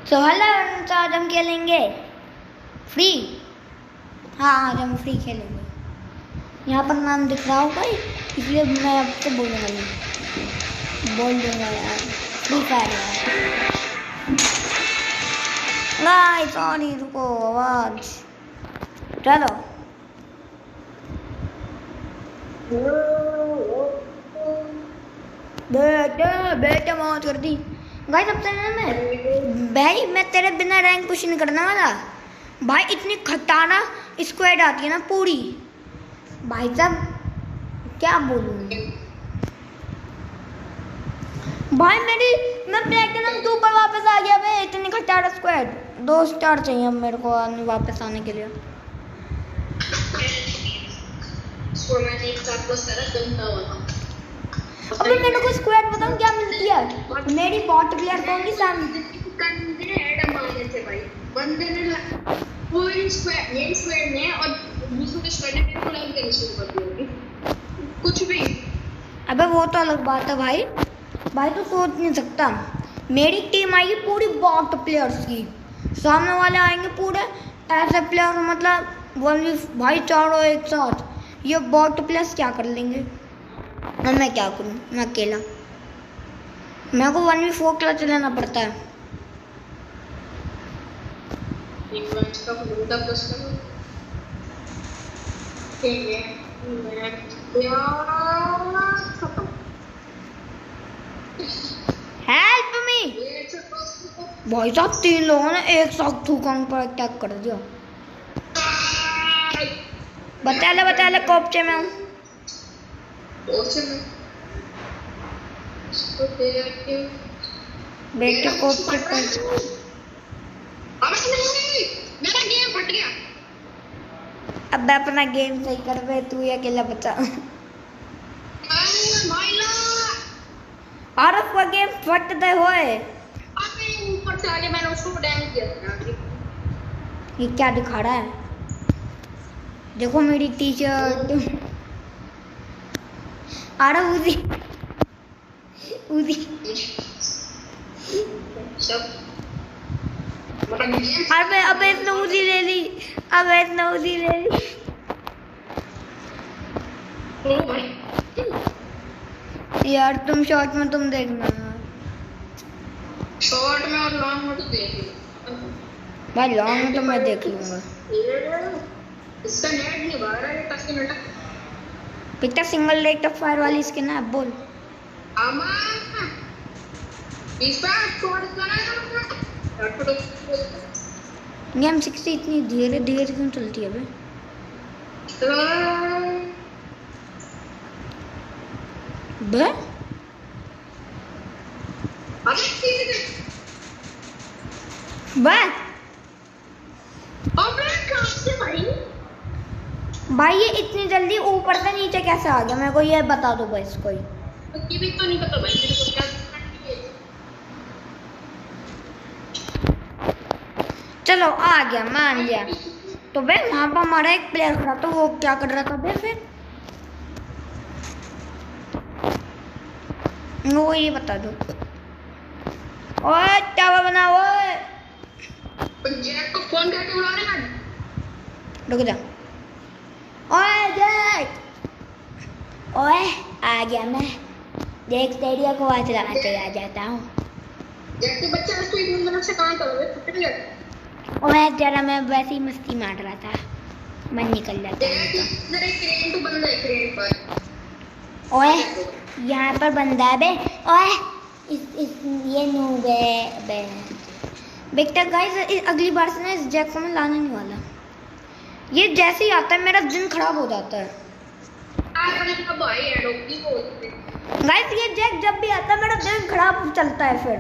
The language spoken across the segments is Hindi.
तो हेलो, आज हम खेलेंगे फ्री। हाँ, आज हम फ्री खेलेंगे। यहाँ पर नाम दिख रहा होगा, इसलिए मैं आपको बोल दूंगा यार, फ्री फायर यार। सॉरी, रुको आवाज। चलो बेटे मौत कर दी भाई। सबसे भाई मैं तेरे बिना रैंक पुश नहीं करने वाला भाई। इतनी खतरनाक स्क्वाड आती है ना पूरी भाई साहब, क्या बोलूं भाई। मैं प्लेटिनम 2 पर वापस आ गया भाई। इतनी खतरनाक स्क्वाड। 2 स्टार चाहिए मेरे को वापस आने के लिए। अबे मेरे को स्क्वाड बताऊं क्या मिलती है। मेरी बॉट प्लेयर कौन सी सामने कंदे हेड मारे थे भाई। बंदे ने पूरी स्क्वाड मेन स्क्वाड ने और दूसरे स्क्वाड ने मेरे को लाइन करनी शुरू कर दी। कुछ भी। अबे वो तो अलग बात है भाई। भाई तो सोच नहीं सकता। मेरी टीम आएगी पूरी बॉट प्लेयर्स की, सामने वाले आएंगे पूरे ऐसे प्लेयर, मतलब भाई चारों एक साथ। ये बॉट प्लेयर्स क्या कर लेंगे और मैं क्या करूं, मैं अकेला। मेरे को 1v4 क्लच लेना पड़ता है। एक मैच का मुद्दा प्लस करो। ठीक है खत्म। हेल्प मी भाई साहब। 3 लोगों ने एक साथ थूकंग पर अटैक कर दिया। बता ले कोपचे में हूँ। बेटे कोपचे पर मेरा गेम फट गया। अब अपना गेम सही कर बे, तू ही अकेला बचा। और उसका गेम फट दे होए। अबे ऊपर से आके मैंने उसको डैमेज किया था। ये क्या दिखा रहा है, देखो मेरी टी-शर्ट। अरे उदी सब अबे इसने उदी ले ली। ओ भाई यार तुम शॉर्ट में तुम देखना। शॉर्ट में और लॉन्ग में तो देख लो भाई। लॉन्ग में तो मैं देख लूंगा। इसका नेट नहीं बाहर है टच के net. Picture single leg of fire वाली इसके ना बोल। आमा इस पर शॉट बनाना गेम 60 इतनी धीरे धीरे क्यों चलती है बे। बे भाई ये इतनी जल्दी ऊपर से नीचे कैसे आ गया, मेरे को ये बता दो बस कोई। ये भी तो नहीं पता भाई मेरे को क्या। चलो आ गया, मान गया। तो बे वहां पर हमारा एक प्लेयर खड़ा था, वो क्या कर रहा था बे फिर, वो ये बता दो। ओए टावर बना। ओए जैक को फोन करके बुला रहे हैं। रुक जा। ओए जैक, ओए आ गया मैं। देख तेरिया को आज चलाते आ जाता हूँ। जैक के बच्चा इसको एक मिनट से कहाँ करोगे छुट्टी गया। ओए जरा मैं वैसे ही मस्ती मार रहा था, मन निकल जाता है। इधर एक क्रेन तो बंदा है क्रेन पर। ओए यहाँ पर बंदा है बे। ओए इस ये नूब है बे। बेटा गाइस अगली बार से ना इस जैक को मैं लाने नहीं वाला। ये जैसे ही आता है मेरा दिन खराब हो जाता है। गाइस ये जैक जब भी आता है मेरा दिन खराब चलता है फिर।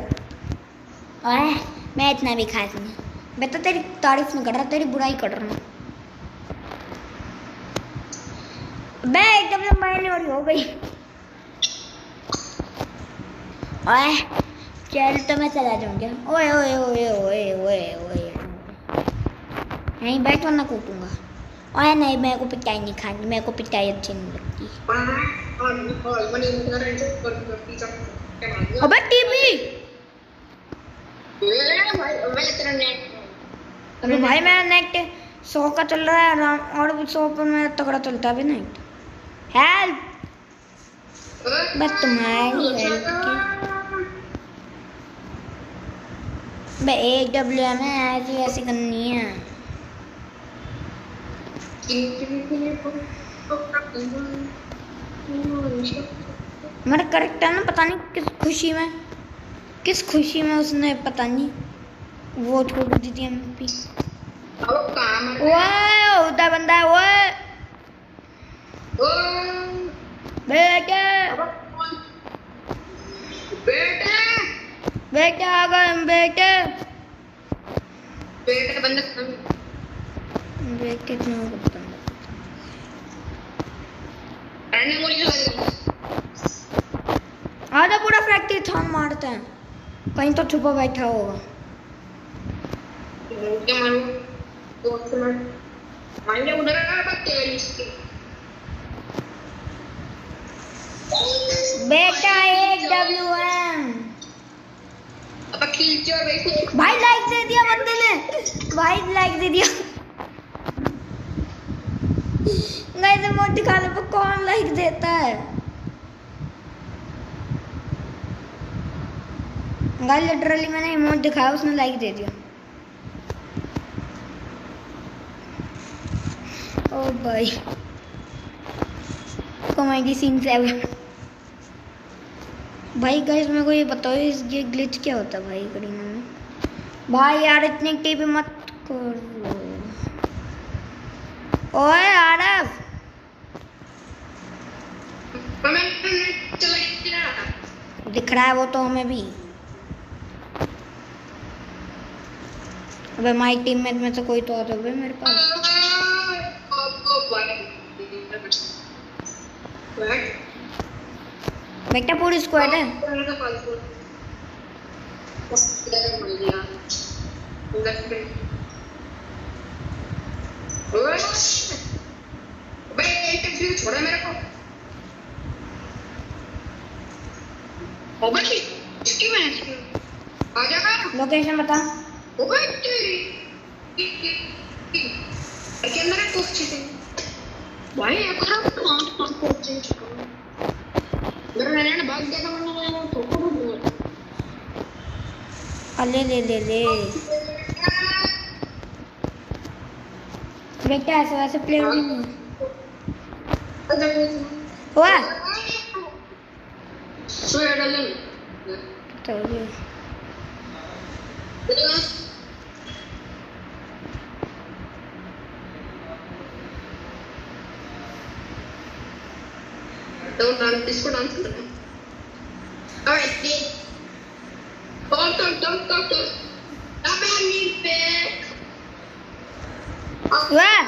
ओए मैं इतना भी खास नहीं, मैं तो तेरी तारीफ नहीं कर रहा, तेरी बुराई कर रहा हूँ। मैं एकदम से मायने वाली हो गई। ओए चल तो मैं चला जाऊंगा। ओए ओए ओए ओए ओए ओए नहीं बैठ वरना कूटूंगा। ओए नहीं, मेरे को पिटाई नहीं खानी, मेरे को पिटाई अच्छी नहीं लगती। अबे टीपी मैं तेरा नेट अबे भाई मेरा नेट 100 का चल रहा है आराम, और 100 पर मेरा तगड़ा चलता है अभी नेट। हेल्प बस तुम्हारी हेल्प की। बे AWM है, ऐसी ऐसी करनी है। मेरा करेक्टर ना पता नहीं किस खुशी में उसने पता नहीं वो छोड़ दी थी MP। ओए उधर बंदा है ओए बेटे बेटे आ गए हम बेटे बंदा कितना करता है आधा पूरा फैक्ट्री थान मारते हैं, कहीं तो छुपा बैठा होगा। बेटा AWM भाई लाइक दे दिया बंदे ने, भाई लाइक दे दिया। गाइस इमोट दिखाने पर कौन लाइक देता है? गाइस लिटरली मैंने इमोट दिखाया उसने लाइक दे दिया। ओ भाई कॉमेडी सीन 7। भाई गाइस मेरे को ये बताओ ये ग्लिच क्या होता है भाई करीना में? भाई यार इतनी टीपी मत करो। ओए आरफ दिख रहा है वो तो हमें भी। अबे माई टीममेट में से कोई तो आता है मेरे पास। बेटा पूरी स्क्वाड है। छोड़ा मेरे को इसकी लोकेशन बता। भाई भाग गया था ले ले ले ले बेटा ऐसे वैसे प्लेयर नहीं हुआ तो इसको डांस करना है। Alright, Don't. I need back. वाह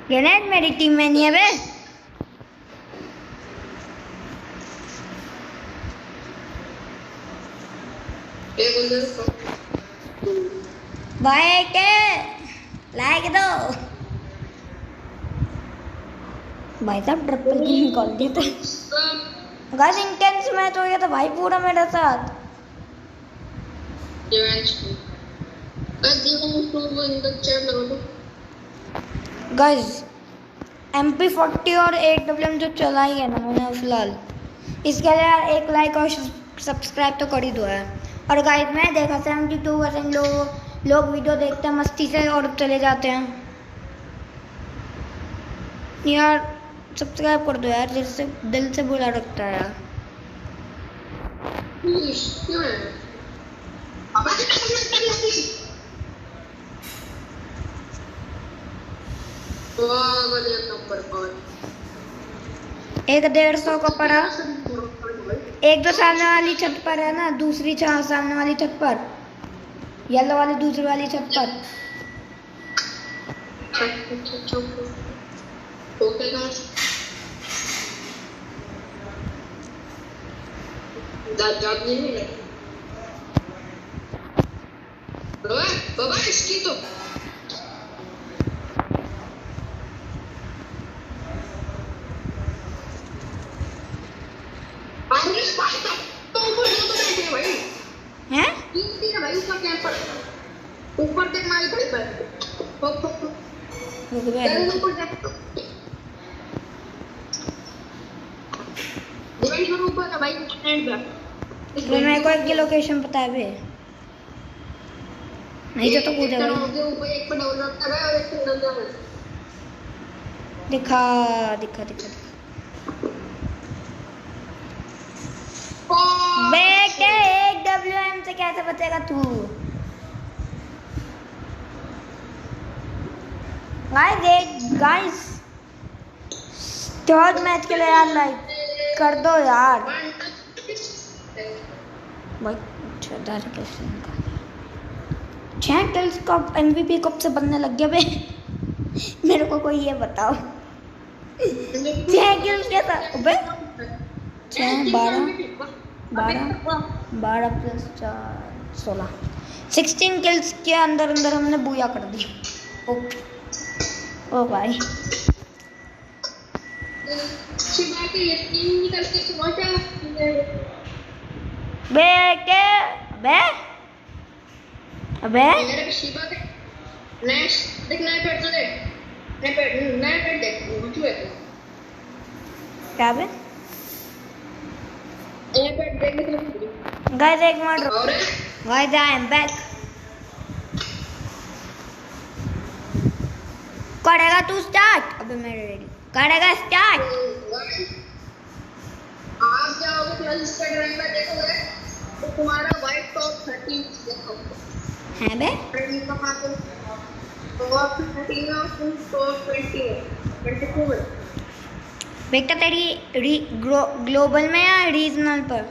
ग्रेनेड मेरी टीम में नहीं है बे। भाई के लाइक दो भाई साहब ट्रिपल किल निकाल दिए थे। गाइस इंटेंस मैच हो गया था भाई पूरा मेरे साथ। गाइस MP40 और AWM जो चला ही है ना मैंने फिलहाल, इसके लिए यार एक लाइक और सब्सक्राइब तो कर ही दो यार। और गाइस मैं देखा 72% लोग वीडियो देखते हैं मस्ती से और चले जाते हैं यार। सब्सक्राइब कर दो यार, दिल से बुरा लगता है यार। एक 150 का पड़ा, एक तो सामने वाली छत पर है ना, दूसरी सामने वाली छत पर, येलो वाली दूसरी वाली छत पर। बाबा इसकी तो हैं? कीमती है भाई उसका कैंपर ऊपर तक मारी पड़ी पर रुक बे ऊपर तक डिवाइड करो ऊपर का भाई एंड पे तो मेरे को एक की लोकेशन पता है बे नहीं तो कूद जाएगा ऊपर एक पे डबल रखता है और एक पे डबल है दिखा दिखा दिखा बेटे एक WM से कैसे बचेगा तू गाइस थर्ड मैच के लिए यार लाइक कर दो यार भाई 6 किल्स का MVP कब से बनने लग गया बे मेरे को कोई ये बताओ 6 किल्स कैसा अबे 12 प्लस 4 16 16 किल्स के अंदर अंदर हमने बूया कर दी ओ भाई शिवा के ये टीम निकल के पहुंचा बे के अबे अबे मेरे शिवा के नैश देख नया पेट तो देख नया पेट देख मुझे क्या बे नया पेट देखने के लिए गाइस एक मिनट और गाइस आई एम बैक करेगा तू स्टार्ट अबे मैं रेडी करेगा स्टार्ट आप जाओगे तो इंस्टाग्राम पे देखोगे तो तुम्हारा वाइट टॉप 13 देखो है बे ट्रेनिंग का पास टॉप 13 और टॉप 24 बेटा तेरी ग्लोबल में या रीजनल पर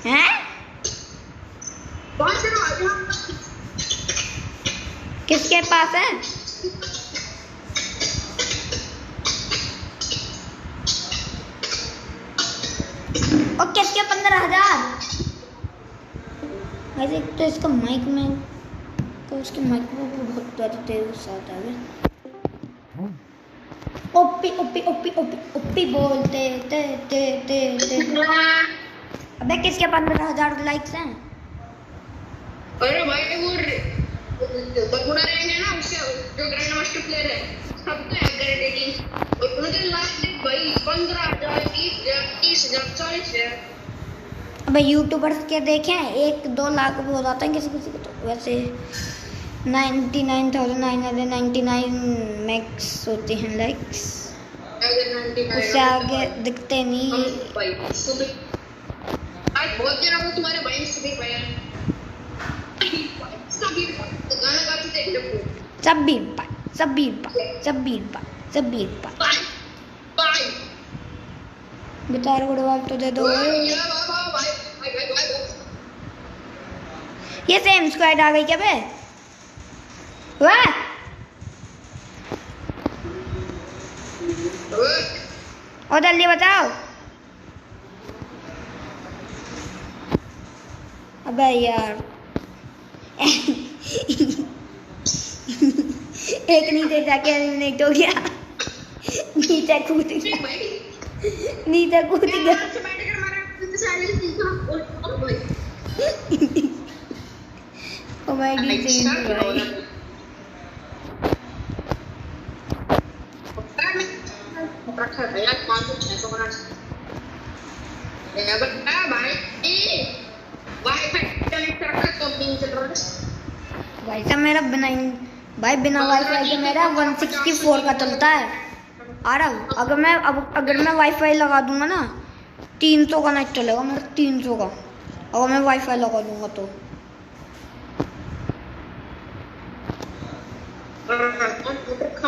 हैं किसके पास है और किसके 15,000 वैसे तो इसका माइक में तो उसके माइक में भी बहुत ज़्यादा तेज साथ आ गया OP OP OP OP OP बोलते ते ते ते ते अबे किसके 15,000 लाइक्स हैं अरे भाई वो बगुड़ा रहेंगे ना उससे जो ग्रैंड मास्टर प्लेयर है सबका है रेटिंग और उनके लाइक भाई 15,000 30,000 40,000 अबे यूट्यूबर्स के देखें 1-2 लाख भी हो जाता है किसी किसी को तो वैसे 99,999 मैक्स होते हैं लाइक्स उससे आगे दिखते नहीं भाई आज बहुत दिन हो तुम्हारे भाई से भी भाई सभी गाना गाते थे लोग सबीर पाई गिटार को जवाब तो दे दो ये सेम स्क्वाड आ गई क्या बे वाह और जल्दी बताओ अबे यार एक नीचे जाके एलिमिनेट हो गया नीचे कूद गया ओ माय गॉड रखा है यार 500-600 बना ये बता भाई वाईफाई कनेक्ट रखा तो पिन चल रहा है भाई साहब मेरा बिना वाईफाई के मेरा 164 का चलता है आ रहा अगर मैं वाईफाई लगा दूंगा ना 300 का नेट चलेगा मेरा 300 का अगर मैं वाईफाई लगा दूंगा तो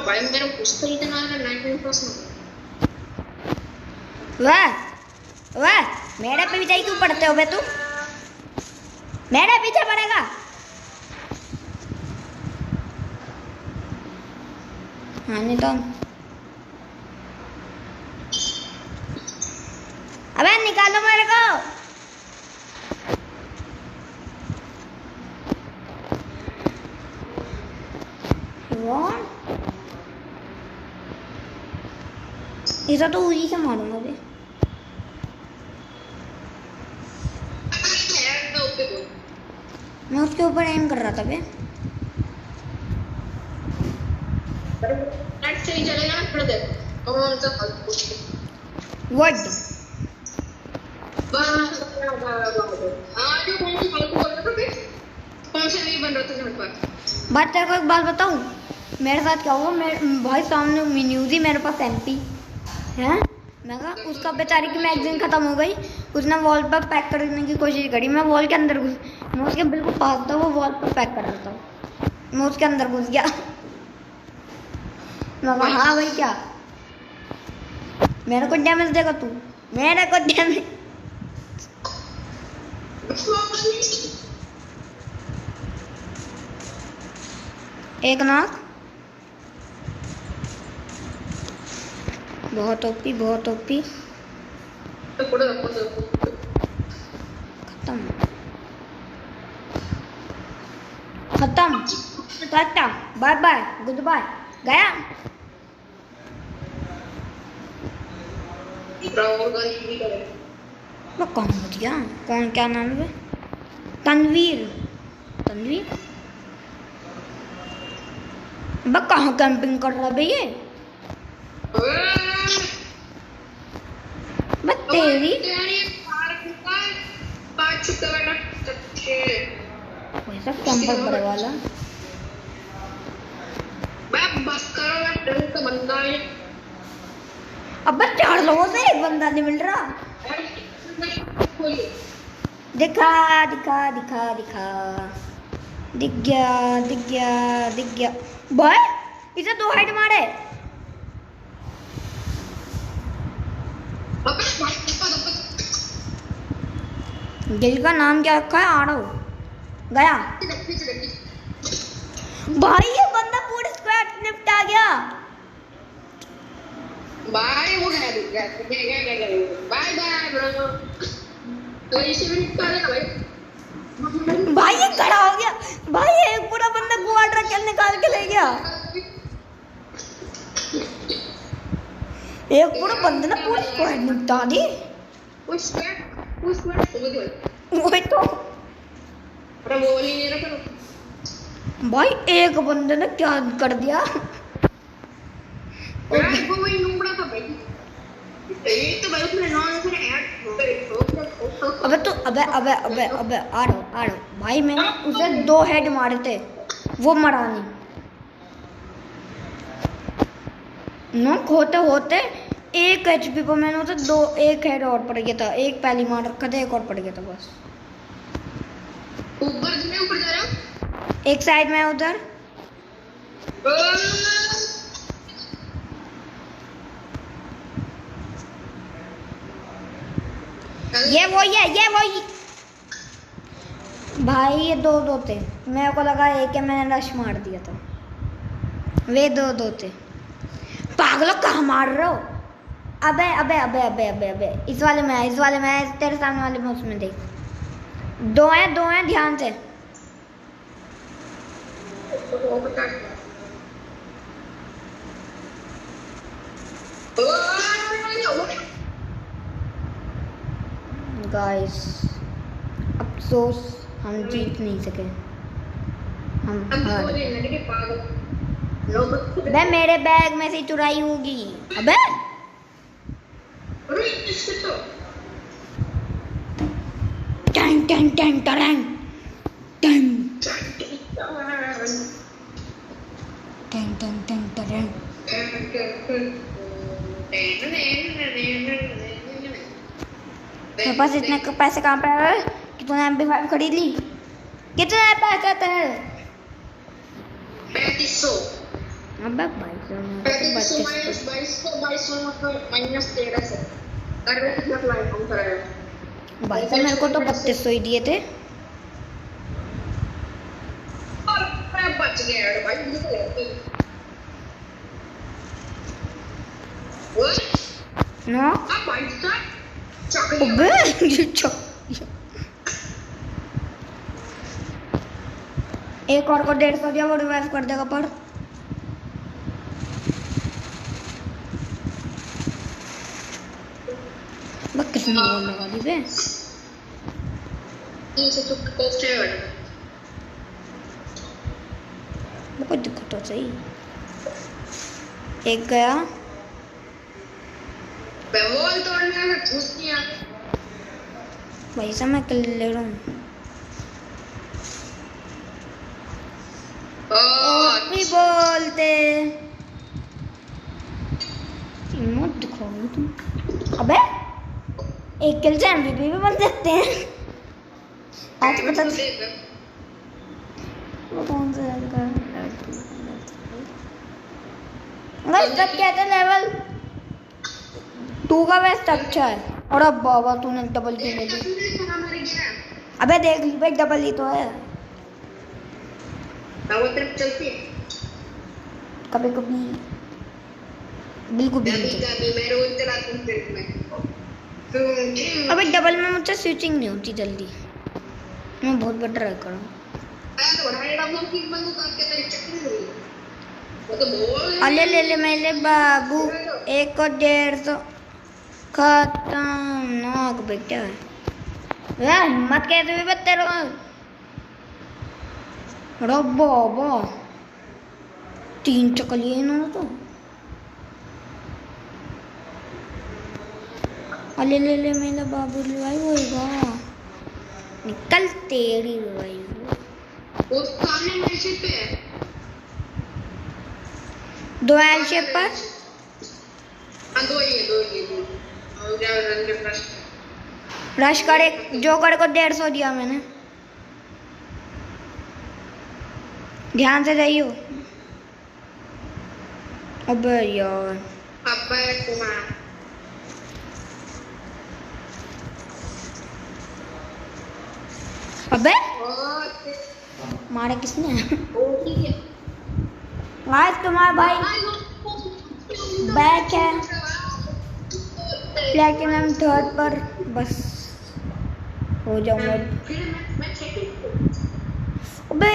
भाई मेरा पुस्तक इतना है 99% वाह मेरे पे भी जाई क्यों पढ़ते हो बे तू मेरे पीछे पड़ेगा हाँ नहीं तो अबे निकालो मेरे को व्हाट ऐसा तो उसी से मारूंगा बे। यार तो ओके बोल। मैं उसके ऊपर एम कर रहा था बे। नेट सही चलेगा ना फिर देखो कौन सा फालतू व्हाट हाँ जो कौन सी फालतू बोल रहे थे फिर? कौन से नहीं बन रहे थे घर पर बात तेरे को एक बात बताऊं मेरे साथ क्या हुआ। मैं भाई सामने न्यूज़ ही मेरे पास एमपी है। मैं कहा उसका बेचारी की मैगजीन खत्म हो गई। उसने वॉल पर पैक करने की कोशिश करी। मैं वॉल के अंदर घुस मैं उसके बिल्कुल पास था। वो वॉल पर पैक कर रहा था। मैं उसके अंदर घुस गया। मैं कहा हाँ भाई क्या मेरे को डैमेज देगा तू। मेरे को डैमेज एक नाक बहुत ओपी खत्म tata bye bye good गया। वो कौन बच गया। कौन क्या नाम है तनवीर बस कहाँ कैंपिंग कर रहा भैया। बस तेरी वैसा कैंपर बड़े वाला बस करो तो बंदा है। अब 4 लोगों से एक बंदा नहीं मिल रहा। दिखा दिख गया बॉय इसे 2 हेड मारे। गिल का नाम क्या रखा है आड़ो गया। भाई ये बंदा पूरी स्क्वाड निपटा गया। बाय हो गया बाय बाय ब्रो तो इसे भी निपटा देना भाई। भाई ये खड़ा हो गया। भाई एक पूरा बंदा क्वाड्रा किल निकाल के ले गया। एक पूरा बंदा ना पूरी स्क्वाड निपटा दी। उस स्क्वाड हो गई वही तो अरे वो ही नहीं रखा भाई एक बंदे ने क्या कर दिया। भाई वो वही नूबड़ा था भाई। ये तो भाई उसने नॉन से ऐड हो गए। अबे आ रहा भाई मैंने उसे 2 हेड मारे थे वो मरा नहीं। नॉक होते 1 HP पर मैंने उसे 1 हेड और पड़ गया था। एक पहली मार रखा था एक और पड़ गया था बस। ऊपर जा रहा हूं एक साइड में उधर ये वही भाई ये 2 थे। मेरे को लगा एक है मैंने रश मार दिया था। वे 2 थे। पागलों कहाँ मार रहे हो। अबे इस वाले में तेरे सामने वाले में उसमें देख 2 हैं ध्यान से। गाइस अफसोस हम जीत नहीं सके। हम हार बे मेरे बैग में से चुराई होगी। अबे मेरे पास इतने पैसे कहाँ पे है कि तूने MP5 खरीद ली। कितने पैसे थे 3500 अबे भाई 2200 मतलब -1300 कर कितना फ्लाइट काउंट कराया भाई साहब मेरे को तो 3200 ही दिए थे। और मैं बच गया यार भाई मुझे तो लगती नो अब भाई साहब अबे एक और को 150 दिया वो रिवाइव कर देगा पर किसने बोल लगा दी बे? ये से चुप कोस्ट है बहुत दिक्कत हो सही। एक गया। वॉल तोड़ने में घुस गया भाई साहब मैं किल ले रहा हूँ। भी बोलते मत दिखाओ तुम। अबे एक किल से एमवीपी भी बन सकते हैं। आज पता वो कौन सा है? गाइस सब कहते हैं लेवल 2 का बेस्ट अच्छा है। और अब बाबा तूने डबल किल ले ली। अबे देख ली भाई डबल ही तो है। वो तरफ चलती है कभी कभी बिल्कुल भी नहीं चलती। कभी मैं रोज चलाती हूँ फिर मैं अबे डबल में मुझसे स्विचिंग नहीं होती जल्दी। मैं बहुत बड़ा ट्राई कर रहा हूँ। अले ले ले मेरे बाबू 1 और 150 खतरनाक बेटा है यार। हिम्मत कैसे भी बत्ते रहो बाबा 3 चकल लिए इन्होंने तो। अले ले ले मेरा बाबू रिवाइव होएगा। निकल तेरी रिवाइव। वो सामने मेरे शिप पे है 2 एल शेप पर। हाँ 2 ही है और क्या रन रश करे जोकर को 150 दिया मैंने। ध्यान से जाइयो। अबे यार अबे कुमार अबे मारे किसने? आज तुम्हारा भाई बैक है प्लेटिनम 3 पर। बस हो जाऊंगा। अबे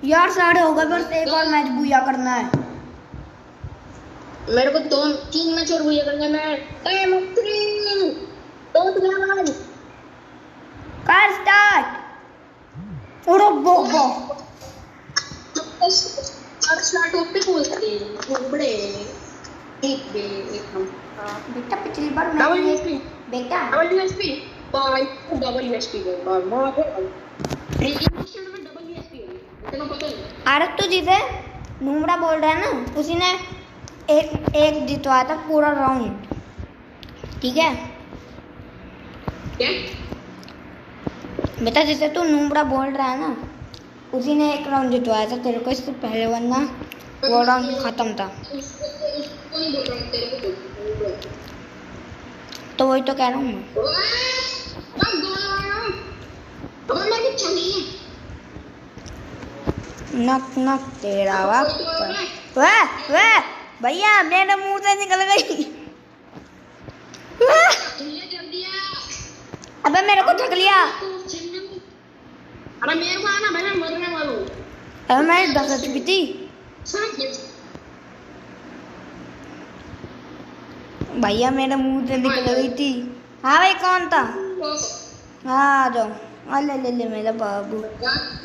यार साढ़े होगा बस एक और मैच बुया करना है। मेरे को 2-3 मैच और बुया करना है। टाइम ऑफ 3 तो कर स्टार्ट। उड़ो बोबो स्टार्ट होते बोलते हैं बड़े एक बेटा पिछली बार मैं डबल यूएसपी बेटा double USP by double USP by मां को रिजिस्टर में डबल यूएसपी है इतना पता नहीं। आरत तो जीते नूमड़ा बोल रहा है ना उसी ने एक जितवाया था पूरा राउंड। ठीक है क्या बेटा जैसे तू नूमड़ा बोल रहा है ना उसी ने एक राउंड जितवाया था तेरे को इससे पहले वरना वो राउंड खत्म था। उसको नहीं बोल रहा हूं तेरे को बोल तो वही तो कह रहा हूँ मैं। अब मैं कुछ नहीं नक नक तेरा बाप। वाह भैया मेरे मुंह से निकल गई। अबे मेरे को ठग लिया। अरे मेरे को आना मैं मरने वाला हूं। अबे मैं 10 HP थी। भैया मेरे मुंह से निकल गई थी। हाँ भाई कौन था? हाँ आ जाओ। अले ले ले मेरा बाबू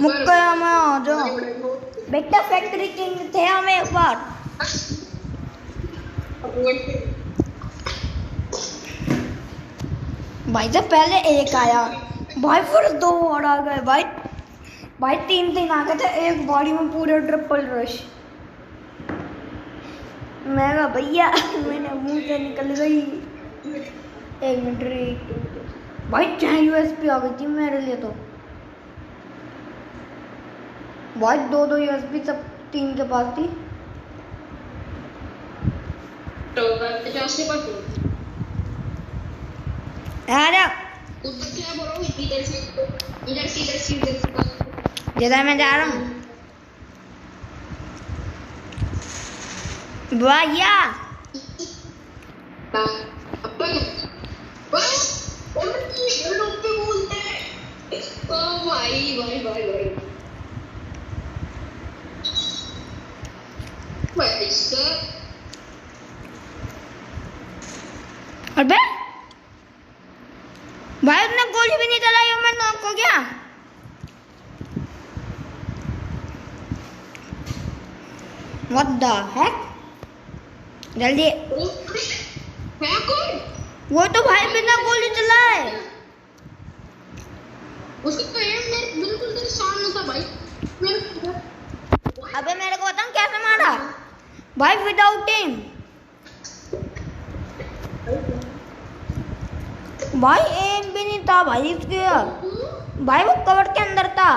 मुक्का में आ जाओ। बेटा फैक्ट्री किंग थे हमें एक बार। भाई जब पहले एक आया भाई फिर 2 और आ गए भाई 3 आ गए थे एक बॉडी में पूरे ट्रिपल रश। मैं कहा भैया मैंने मुंह से निकल गई। 1 मिनट भाई 4 यूएसपी आ गई थी मेरे लिए तो। भाई 2 यूएसपी सब 3 के पास थी। तो 50 के पास अरे क्या बोल रहा हूँ इधर से जिधर मैं जा रहा हूँ भैया अपन बोलते हैं ओ भाई अबे गया। What the heck? जल्दी। है कौन? वो तो भाई बिना गोली चलाए। उसका तो एम मेरे बिल्कुल तेरे सामने था भाई। अबे मेरे को बताऊं कैसे मारा भाई, विदाउट एम। भाई एम भी नहीं था भाई इसके, भाई वो कवर के अंदर था।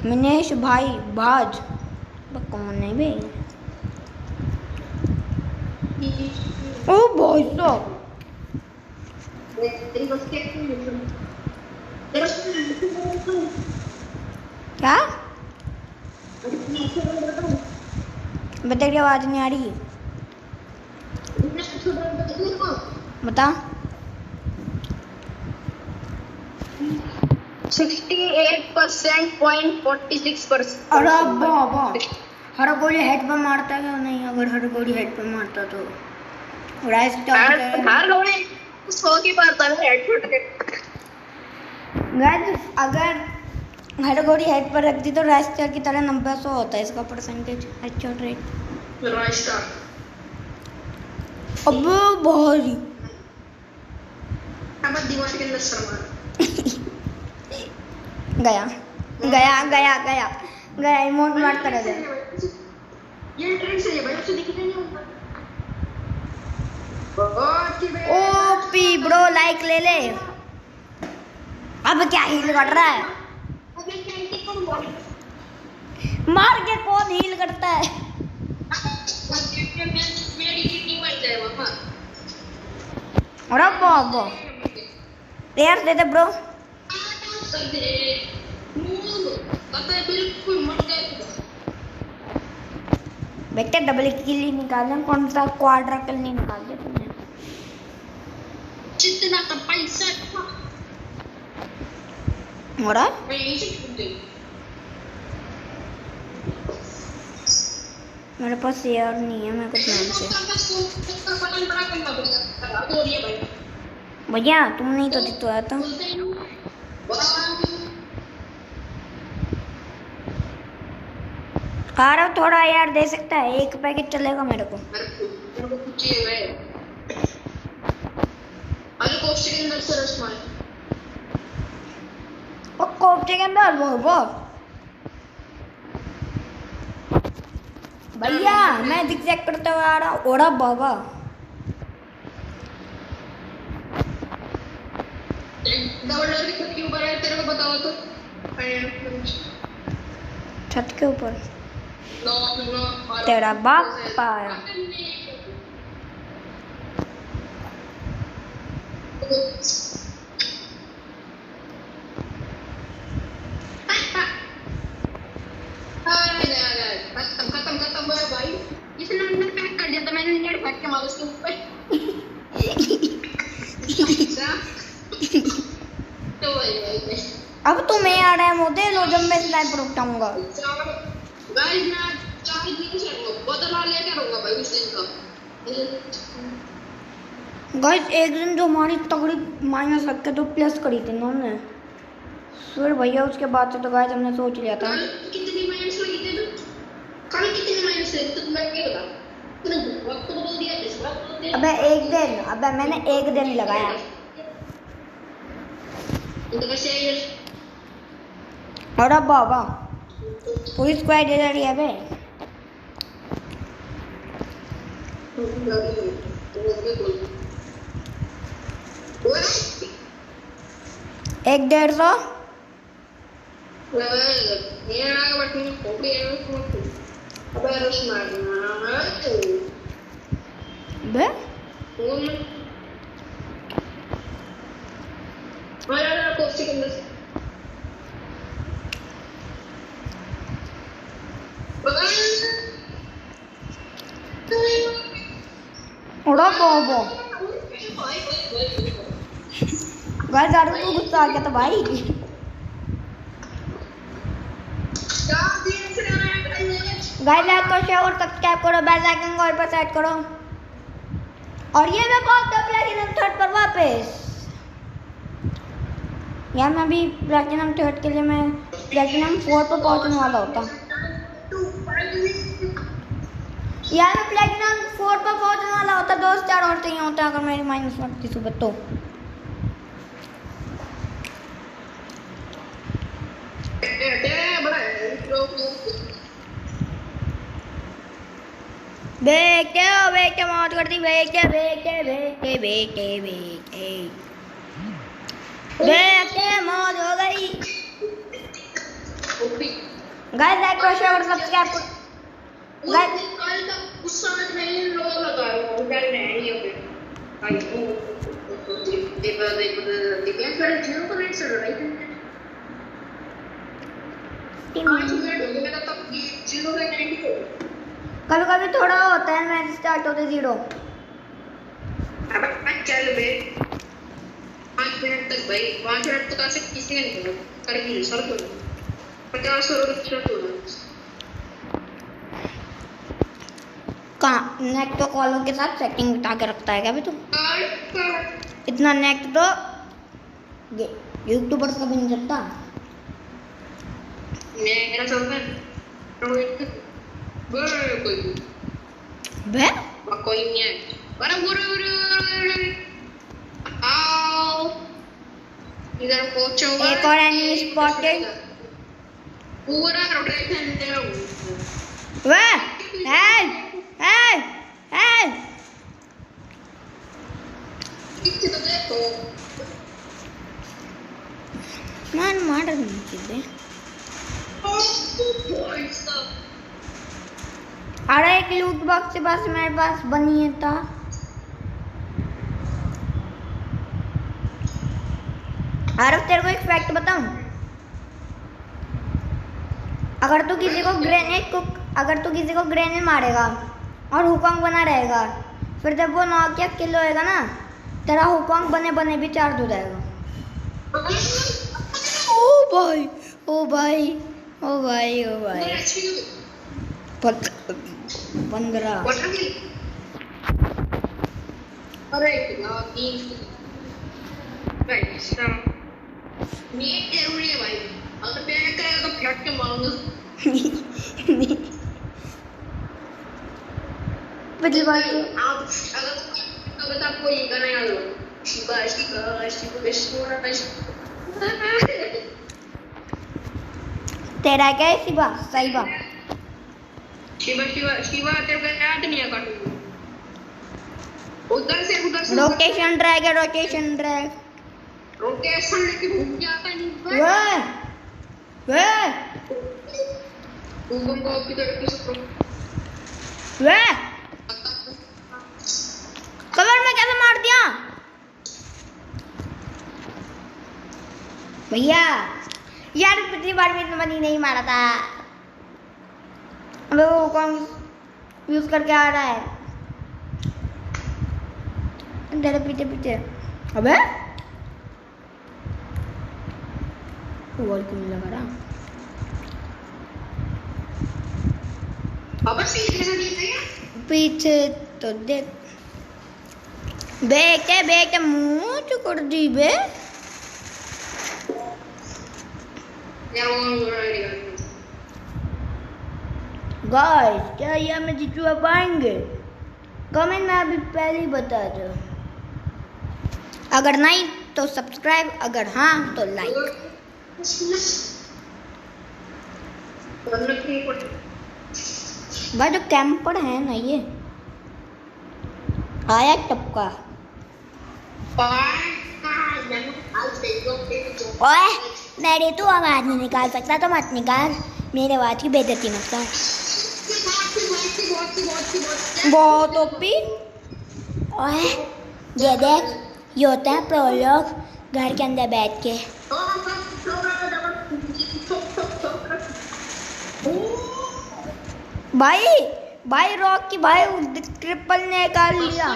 मिनेश भाई बाज कौन है बे? ओ भाई साहब क्या बता, की आवाज नहीं आ रही। बता। 68.46%। अरे बाबा, हर गोली हेड पर मारता है नहीं? अगर हर गोली हेड पर मारता तो हर गोली 100 की मारता है हेडशॉट के। अगर हर गोली हेड पर रख दी तो रास्टर की तरह 90-100 होता है इसका परसेंटेज हेडशॉट रेट। रास्टर अब भारी अब दीवार के अंदर सर मार। गया गया गया गया गया, इमोट मारता रह गया। ये ट्रेंड से है भाई, उसे दिखने नहीं होगा। ओपी ब्रो, लाइक ले ले। अब क्या हील कर रहा है? मार के कौन हील करता है? अरे बाबा, यार दे दे ब्रो। बेटे डबल किल ही निकाले, कौन सा क्वाड्रा किल नहीं निकाल दिया तुमने? जितना का पैसा था मोरा मैं यहीं से छूट गई। मेरे पास यार नहीं है, मैं कुछ नाम से। भैया तुम नहीं तो दिख तो आया था। कार थोड़ा यार दे सकता है, एक पैकेट चलेगा मेरे को। कोफ्ते के अंदर से रस मार। वो कोफ्ते के अंदर वो भैया मैं जिगजैग करते हुए आ रहा हूँ। ओरा बाबा, डबल डोर की छत के ऊपर है, तेरे को बताओ तो। छत के ऊपर तेरा बाप पाया। खत्म भाई। इसने अंदर पैक कर दिया था, मैंने नेट फेंक के मारा उसके ऊपर। तो भाई अब तुम्हें आ रहा है मोदे लो, जब मैं स्नाइपर उठाऊंगा। गाइस मैं 4 दिन से बदला लेके रहूंगा भाई उस दिन का। गाइस एक दिन जो हमारी तगड़ी माइनस लग के तो प्लस करी थी इन्होंने, फिर भैया उसके बाद से तो गाइस हमने सोच लिया था। कितनी माइनस लगी थी? कल कितनी माइनस लगी तो मैं क्या बता? तूने वक्त तो बोल दिया, इस वक्त बोल दिया। अबे एक दिन, अबे मैंने एक दिन लगाया। तो कैसे अरे बाबा पूरी स्क्वाड इधर ही है बे। एक 150 बे उड़ा बाबा। गाइस यार को गुस्सा आ गया था भाई। गाइस लाइक करो, शेयर और सब्सक्राइब करो, बेल आइकन को ऑल पर सेट करो और ये मैं पहुंचता प्लेटिनम 3 पर वापस। यार मैं भी प्लेटिनम 3 के लिए मैं प्लेटिनम 4 पर पहुंचने वाला होता। यार मैं प्लेटिनम 4 पर पहुंचने वाला होता। 2 स्टार और चाहिए होता अगर मेरी -1 की सुबह तो। बेटे मौत कर दी। बेटे मौत हो गई। गाइस लाइक करो शेयर और सब्सक्राइब करो। गाइस कल तक गुस्सा में मैं लोग लगा रहा हूं क्या नहीं हो गया आई वो देखो फिर 0.7 राइट 5 मिनट हो गया तब 0.94। कभी कभी थोड़ा होता है मैच स्टार्ट होते 0। अब चल बे 5 मिनट तक भाई 5 मिनट तक ऐसे किसी ने नहीं कर भी सर को 50 और शॉट हो रहा कहाँ नेट तो कॉलों के साथ सेटिंग बिठा के रखता है क्या अभी तुम? इतना नेट तो यूट्यूबर का भी नहीं चलता। मेरा चलता है कोई नहीं है आओ इधर पहुंचो। एक और एनिमी स्पॉटेड। पूरा रोटेशन दे वाह हेल्प हेल्प हेल्प। पीछे तो देखो मार नहीं चीजें। अरे एक लूट बॉक्स के पास मेरे पास बनी है था। आरफ तेरे को एक फैक्ट बताऊं। अगर तू किसी को ग्रेनेड मारेगा और हुकॉन्ग बना रहेगा फिर जब वो नॉक या किल होएगा ना तेरा हुकॉन्ग बने भी चार्ज हो जाएगा। ओ भाई 15। अरे नेट जरूरी है भाई अगर बैन करेगा तो फट के मारूंगा। पिछली बार तो आप अगर आपको ये गाना याद हो शिवा तेरा क्या है शिवा सही बात। शिवा तेरे को याद नहीं है कार्टून उधर से रोटेशन ड्रैग रोटेशन लेके घूम जाता नहीं भूकंप को की तरफ से कवर में कैसे मार दिया भैया। यार पिछली बार भी इतना नहीं मारा था। अबे वो कौन यूज करके आ रहा है तेरे पीछे। अबे वॉल क्यों नहीं लगा रहा? पीछे तो देख बेटे मुंह चुकर दी बे। गाइस क्या ये हमें जितवा पाएंगे? कमेंट में अभी पहले ही बता दो। अगर नहीं तो सब्सक्राइब, अगर हाँ तो लाइक। भाई जो कैंपर है ना ये आया टपका। ओए मेरी तू आवाज नहीं निकाल सकता तो मत निकाल। मेरे आवाज की बेइज्जती मत कर। बहुत ओपी। ओए ये देख ये होता है प्रोलॉग घर के अंदर बैठ के। भाई रॉक की भाई ट्रिपल ने निकाल लिया।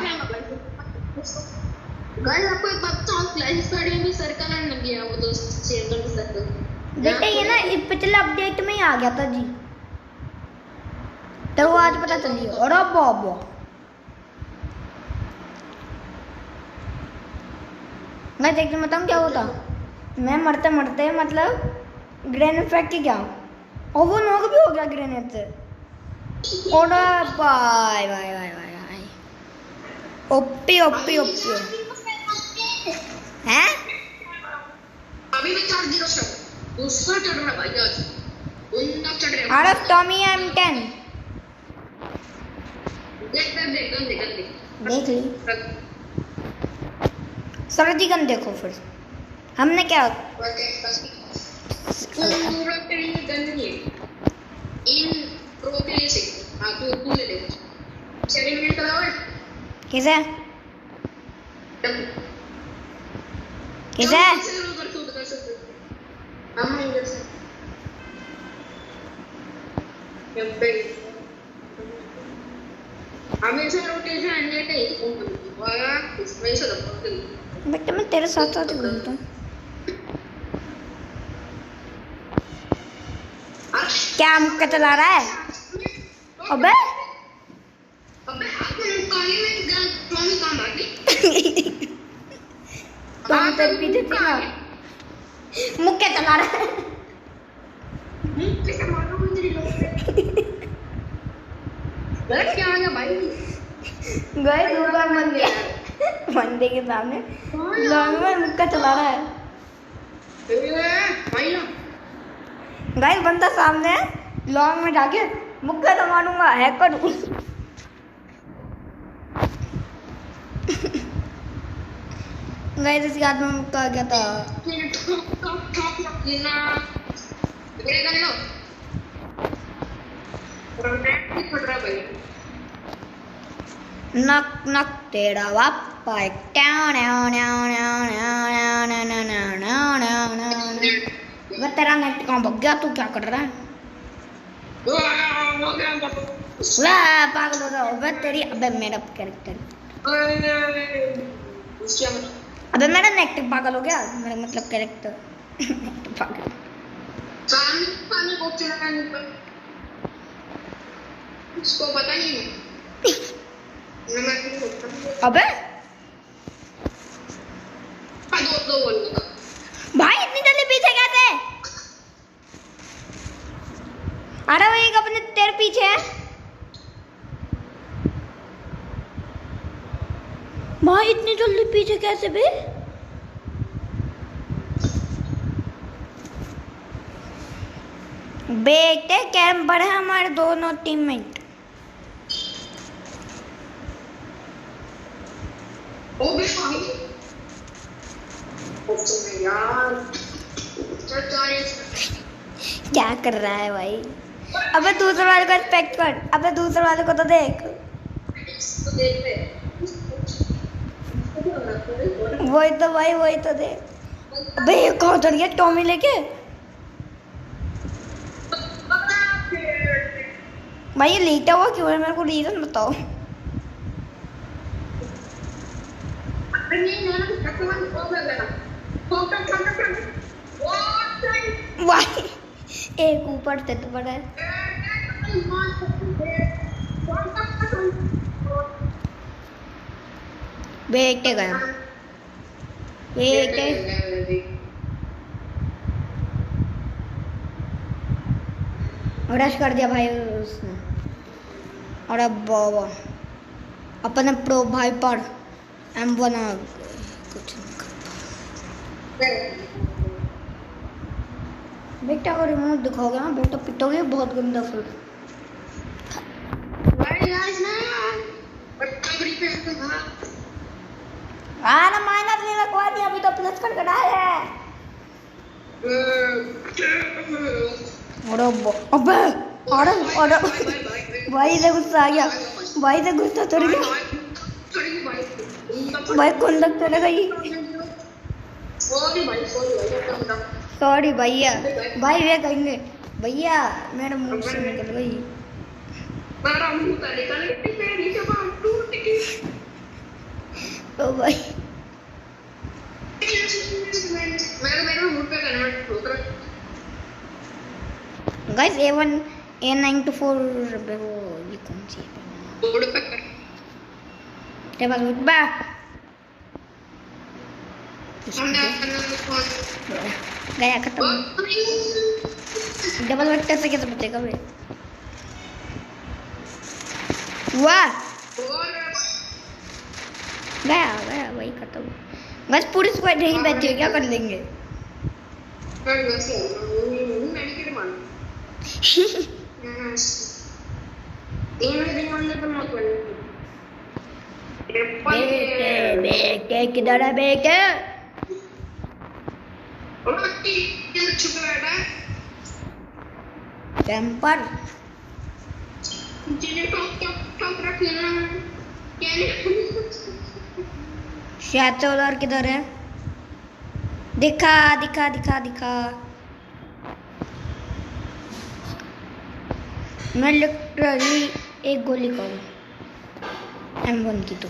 गाइस आपको एक बात बताऊं क्लैश स्टडी में सर्कल नहीं गया वो तो शेयर कर सर्कल बेटा ये ना इस पिछले अपडेट में ही आ गया था जी तो वो आज पता चली। और अब बाबा मैं देखने बताऊँ क्या होता, मैं मरते मरते मतलब ग्रेनेड फेंक के क्या, और वो नॉक भी हो गया ग्रेनेड से। और bye bye bye bye bye, OP OP OP हैं। अभी मैं 4-0 से दूसरा चढ़ रहा भाई आज, उन चढ़ रहे अरे टॉमी M10 देख देख ली सर जी, गन देखो फिर हमने क्या पूरा ट्रेन गन नहीं है इन प्रो के लिए से। हाँ तू ले ले 7 मिनट का है किसे किसे हम इधर से पे हमें से रोटेशन आने का इसको वाला इसमें से दबा बेटा मैं तेरे साथ साथ ही घूमता हूँ। क्या मुक्का चला रहा है? अबे आपने काली में गन टॉमी कहाँ भागी? टॉमी तेरे पीछे थी ना, मुक्का चला रहा है। कैसे मारो मुझे लोग गलत क्या आ गया भाई? गए दो बार मंदे के सामने लॉन्ग में मुक्का चला रहा है। गाइस बंदा सामने है, लॉन्ग में जाके मुक्का तो मारूंगा, हैकर गाइस इसके हाथ में मुक्का आ गया था। नक नक तेरा बापा है। मैं तेरा नेट कहाँ भग गया, तू क्या कर रहा है? वाह पागल हो रहा है तेरी। अबे मेरा कैरेक्टर, अबे मेरा नेट पागल हो गया, मेरा मतलब कैरेक्टर पागल। इसको पता नहीं है। अबे दो बोल भाई इतनी जल्दी पीछे कैसे? अरे वो एक अपने तेरे पीछे है भाई, इतनी जल्दी पीछे कैसे बे? बेटे कैम बढ़े हमारे दोनों टीममेट। ओ बे भाई यार क्या कर रहा है भाई? अबे दूसरे वाले को रिस्पेक्ट कर, अबे दूसरे वाले को तो देख। वही तो भाई, वही तो देख। अबे ये कहाँ चल गया टॉमी लेके? भाई ये लेटा हुआ क्यों है? मेरे को रीजन बताओ। भाई एक ऊपर से तो बड़ा है। बेटे गया, बेटे रश कर दिया भाई उसने। और अब बाबा अपने प्रो भाई पर M1 आ गए, कुछ नहीं कर पाया। बेटा को रिमोट दिखाओगे ना बेटा पिटोगे बहुत गंदा फिर। ना माइनस नहीं लगवा दिया, अभी तो प्लस कर कटाया है। अबे अरे अरे भाई से गुस्सा आ गया, भाई से गुस्सा चढ़ गया भाई। कंडक्टर है गई। सॉरी भैया, भाई वे कहेंगे भैया मेरे मुंह से निकल गई। तो भाई गाइस A1 A924 वो ये कौन सी है? गया खत्म। डबल वेक्टर से कैसे बचेगा वे? वाह गया गया वही खत्म। बस पूरी स्क्वाड यहीं बैठी है, क्या कर लेंगे? बेटे किधर है बेटे? टेम्पर शायद से उधर किधर है? दिखा दिखा दिखा दिखा। मैं लिटरली एक गोली करूँ M1 की तो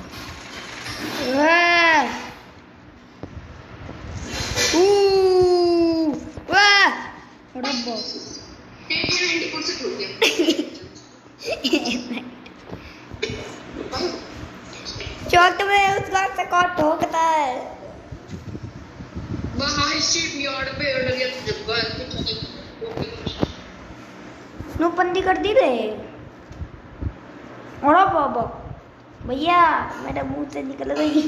चौक में उसका से कौन ठोकता है? नोबंदी कर दी रे। और बाबा भैया मेरे मुंह से निकल गई।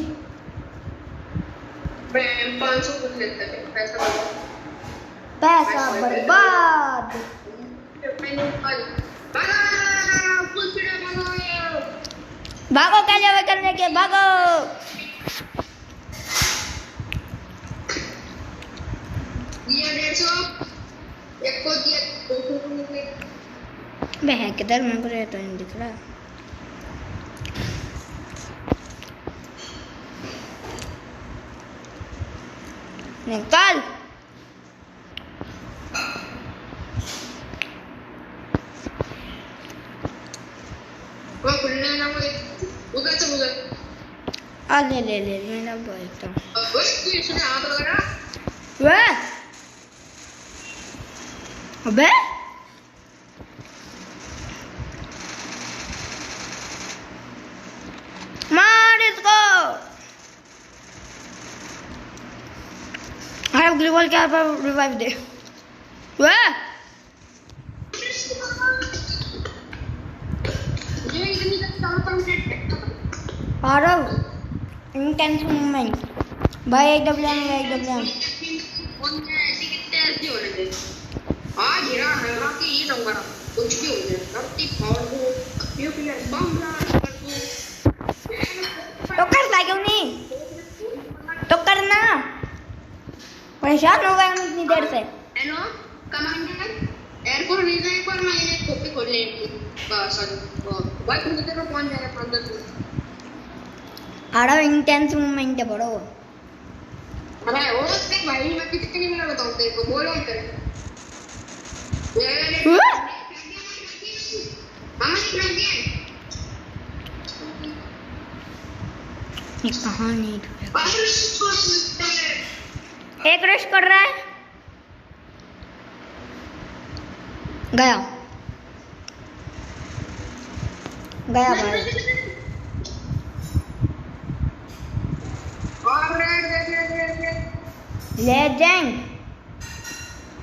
500 कुछ लेता है पैसा बर्बाद। भागो क्या करने के, भागो। मैं किधर मेरे को तो नहीं दिख रहा। निकाल ले ले ले मेरा भाई तो अबे मार इसको। अरे ग्लूवॉल क्या पर रिवाइव दे। आरव इंटेंस मूवमेंट भाई एकदम आज हीरा है कि ये डंगरा कुछ भी हो जाए धरती फाड़ दो न्यूक्लियर बम ब्लास्ट कर दो तो करता क्यों नहीं? तो करना परेशान हो गए हम इतनी देर से। हेलो कमांडर एयरपोर्ट नहीं जाए पर मैं इन्हें कॉपी खोल लेंगे बस भाई तुम किधर पहुंच जाएगा अंदर से। आरव इंटेंस मूवमेंट है बड़ो। अरे वो देख भाई मैं कितनी मिनट बताऊं तेरे को बोलो इधर ये कहाँ नहीं एक रश कर रहा है। गया गया भाई।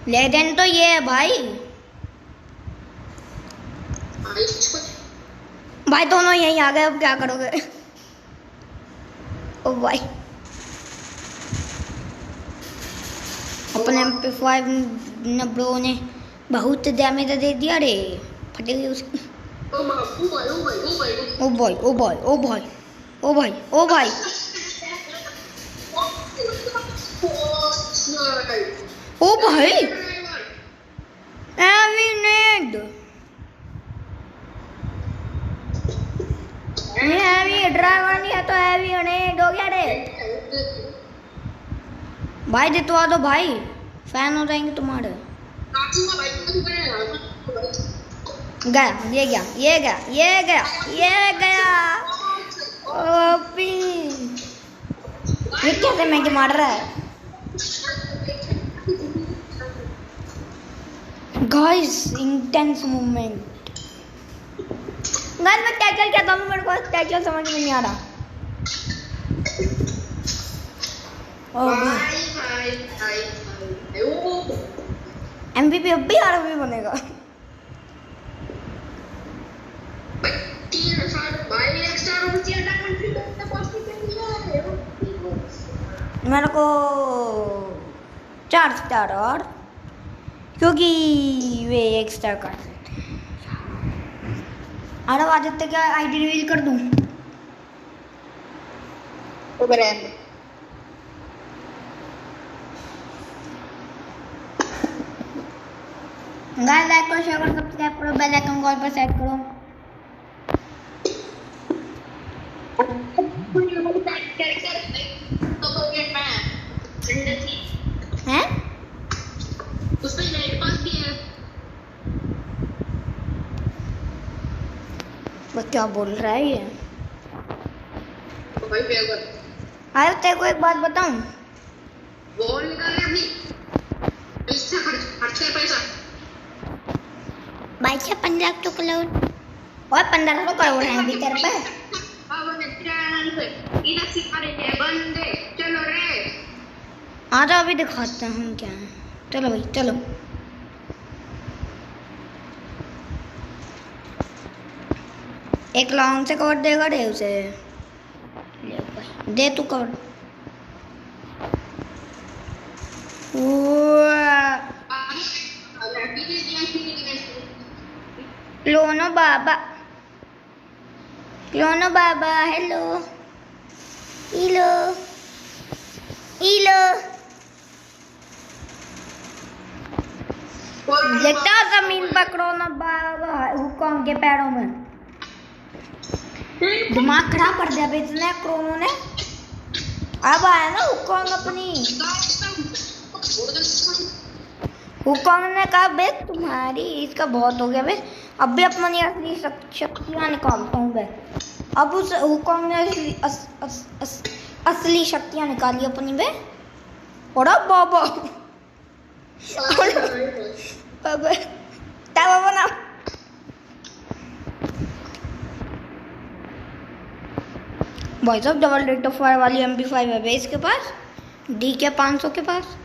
लेजेंड तो ये है भाई। भाई दोनों यहीं आ गए, अब क्या करोगे? ओ भाई अपने MP5 ने ब्रो ने बहुत डैमेज दे दिया रे, फटेगी उसकी। ओ भाई ओ भाई ओ भाई ओ भाई ओ भाई ओ भाई ओ भाई एविनेड ये हैवी ड्राइवर नहीं है तो हैवी नेड हो गया रे भाई। जितवा दो भाई, फैन हो जाएंगे तुम्हारे। गया ये गया ये गया ये गया ये गया। ओपी ये कैसे मैं मार रहा है गाइस? Intense movement guys. मैं टैकल क्या था, मेरे को टैकल समझ में नहीं आ रहा। भाई भाई भाई भाई ओ MVP अब भी आरबी बनेगा। 3,000 भाई एक्स्ट्रा रुपया डायमंड फ्री करने पॉसिबल है। मेरे को 4 स्टार और क्योंकि वे एक्स्ट्रा कर सकते हैं। अरे आदित्य क्या आईडी रिवील कर दूं? तो ब्रांड गाइस लाइक करो, शेयर करो, सब्सक्राइब करो, बेल आइकन कॉल पर सेट करो। हैं? उसमें लाइट पास भी है। वो क्या बोल रहा है ये? तो भाई पे अगर आयो तेरे को एक बात बताऊं? बॉल निकाल ले अपनी इससे खर्च कर पैसा भाई क्या 15 तो करोड़ और 1500 करोड़ हैं अभी तेरे पे। अब मैं ट्रेन से इधर सिखा रहे हैं बंदे चलो रे। आ जाओ अभी दिखाते हैं हम क्या है। चलो भाई चलो। एक लॉन्ग से कवर देगा रे उसे। ले भाई दे तू कवर। क्लोनो बाबा, क्लोनो बाबा, हेलो इलो इलो लेटा जमीन पर क्रोनो बाबा हुकॉन्ग के पैरों में। दिमाग खराब कर दिया बेचने क्रोनो ने। अब आया ना हुकॉन्ग अपनी। हुकॉन्ग ने कहा बे तुम्हारी इसका बहुत हो गया बे, अब भी अपनी असली शक्तियाँ निकालता हूँ बे। अब उस हुकॉन्ग ने असली शक्तियाँ निकाली अपनी बे। और बाबा बाबा क्या बाबा ना भाई साहब डबल रेट ऑफ फायर वाली MP5 है बे इसके पास। डी के 500 के पास।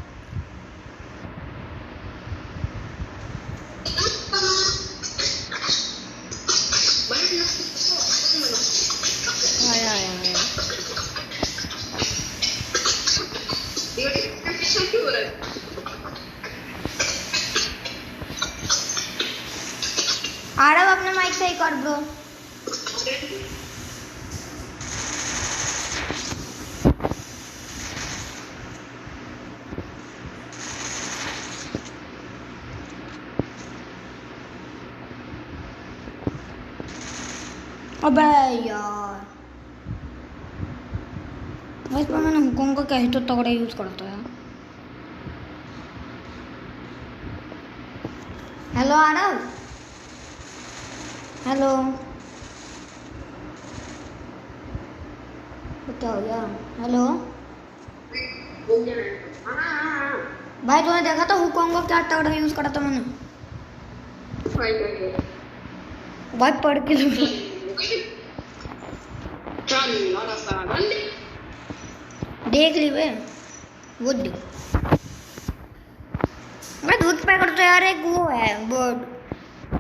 आरव अपने माइक सही कर ब्रो। अबे यार इस पर मैंने हुकूम का कहीं तो तगड़ा यूज करता है। हेलो आरव, हेलो बताओ यार। हेलो भाई तूने देखा था हुकूम का क्या तगड़ा यूज करा था मैंने? भाई पढ़ के देख ली वे वो देख। मैं दूध पैकेट तो यार एक वो है बर्ड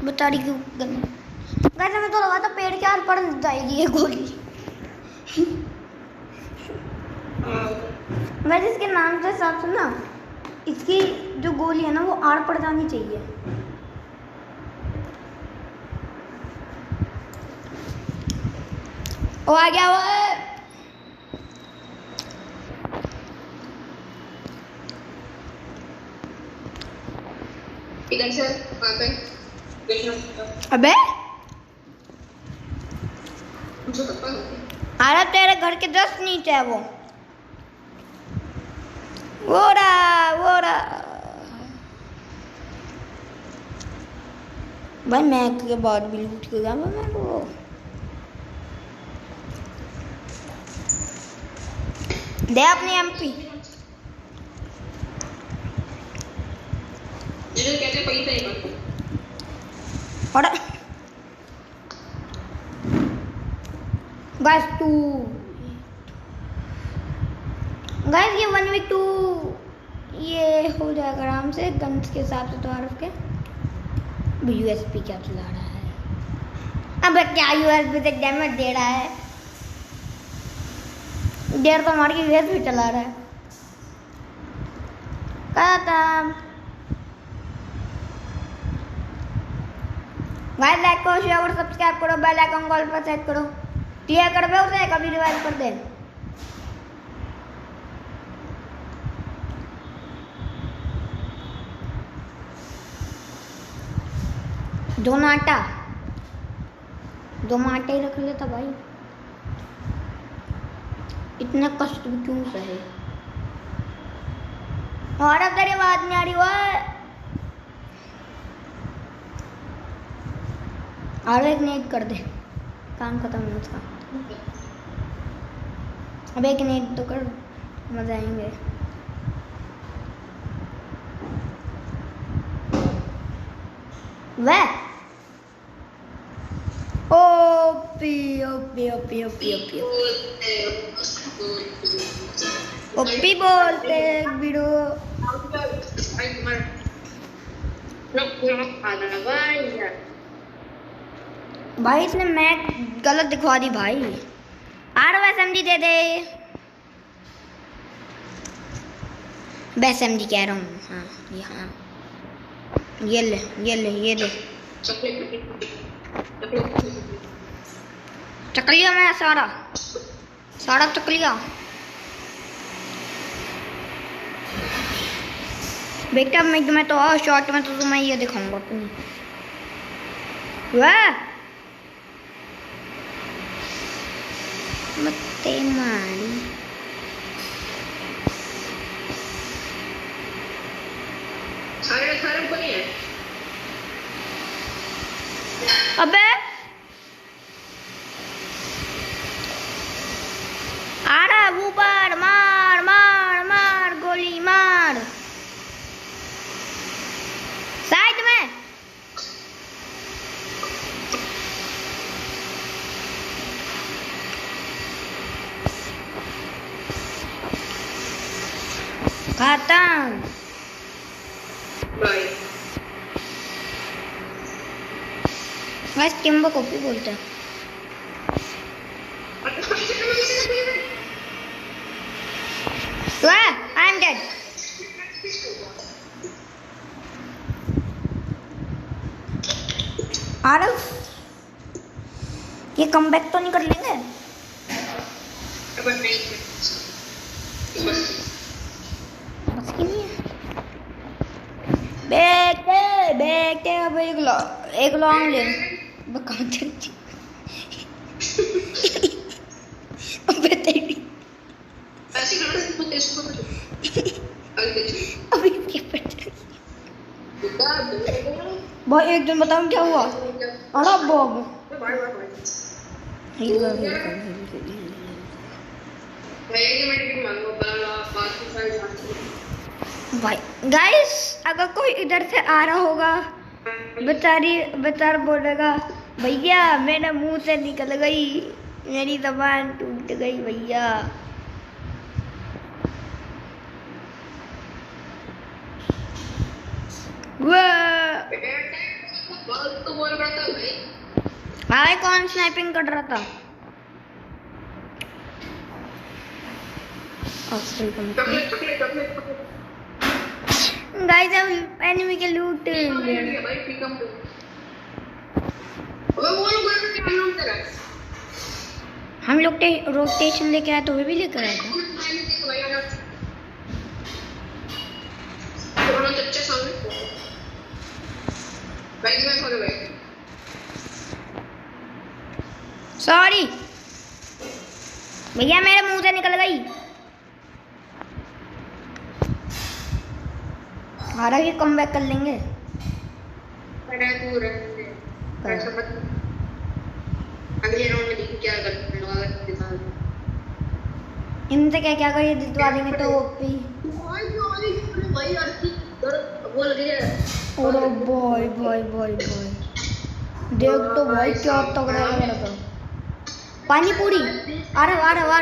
बेचारी क्यों वैसे मैं तो लगा था पेड़ के आर पड़ जाएगी ये गोली। वैसे इसके नाम के हिसाब से ना इसकी जो गोली है ना वो आर पड़ जानी चाहिए। वो आ गया वो इधर से वहाँ पे अबे मुझे पता नहीं। अरे तेरे घर के जस्ट नीचे है वो रहा भाई मैं के बाद भी लूट के गया मैं को। दे अपनी MP जिन्हें कहते पैसा ही करते और बस तू गाइस ये 1v2 ये हो जाएगा आराम से गन्स के हिसाब से। तो आरफ के यूएसपी क्या चला रहा है? अबे क्या यूएसपी से डैमेज दे रहा है? देर तो हमारी यूएसपी चला रहा है। खत्म। गाइस लाइक करो, शेयर और सब्सक्राइब करो, बेल आइकन कॉल पर सेट करो। क्लियर कर दो उसे, कभी रिवाइव कर दे। दो आटा ही रख लेता भाई, इतना कष्ट भी क्यों सहे? और अब तेरी बात नहीं आ रही वो। और एक नेट कर दे, काम खत्म है उसका। अब एक नेट तो कर, मजा आएंगे। वह OP OP OP OP OP OP बोलते बिडो। भाई इसने मैच गलत दिखवा दी भाई। ROSMG दे दे। BSMG कह रहा हूँ। हाँ ये, हाँ ये ले ये दे। चकलिया मैं सारा चकलिया। बेटा मैं तो शॉर्ट में तो मैं ये दिखाऊंगा अपनी। वाह मत्ते मारी। सारे ऊपर ही है। अबे आ रहा ऊपर, मार मार मार गोली मार। साइड में खत्म। बस किम्बो कॉपी बोलते हैं। I am dead. आरफ ये कमबैक तो नहीं कर लेंगे? बस की नहीं है। बैठे अब एक लॉन्ग ले। अबे तेरी अभी भाई एक दिन बताऊं क्या हुआ? अरे बॉब भाई गाइस अगर कोई इधर से आ रहा होगा बेचार बोलेगा भैया मेरे मुंह से निकल गई, मेरी जबान टूट गई भैया। हाय कौन स्नाइपिंग कर रहा था? गाइस अब एनिमी के लूट हम लोग रोटेशन लेके आए तो वे भी लेकर आए थे। सॉरी भैया मेरे मुंह से निकल गई। हमारा भी कम बैक कर लेंगे। इनसे क्या करिए जितवा देंगे तो अरे भाई देख तो भाई क्या तगड़ा लग रहा था। पानी पूरी आ रहा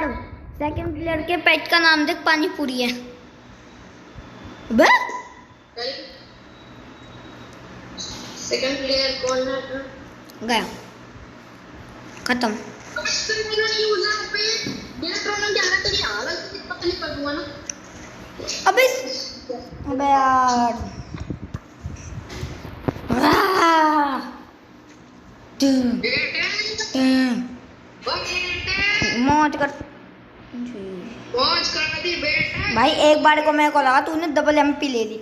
सेकंड प्लेयर के पेट का नाम देख, पानी पूरी है। बे सेकंड प्लेयर कौन है? गया, खत्म। अबे अबे यार, मौज कर भाई। एक बार को मेरे को लगा तूने डबल एमपी ले ली।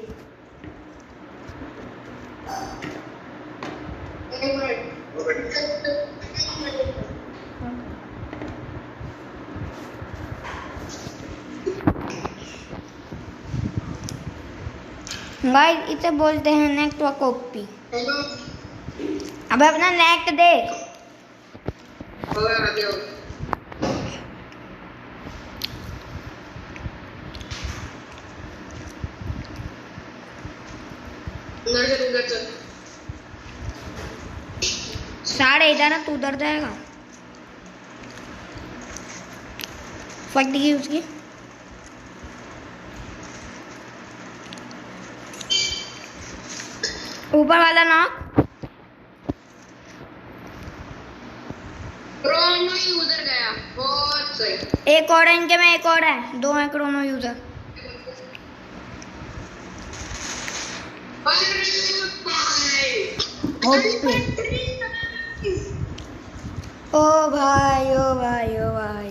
गाइस इसे बोलते हैं नेटवर्क कॉपी। अबे अपना नेट देख। साढ़े इधर ना, तू उधर जाएगा। फट गई उसकी। ऊपर वाला ना क्रोनो यूजर गया, बहुत सही। एक और है इनके में, एक और है, 2 है क्रोनो यूजर। ओ भाई ओ भाई ओ भाई,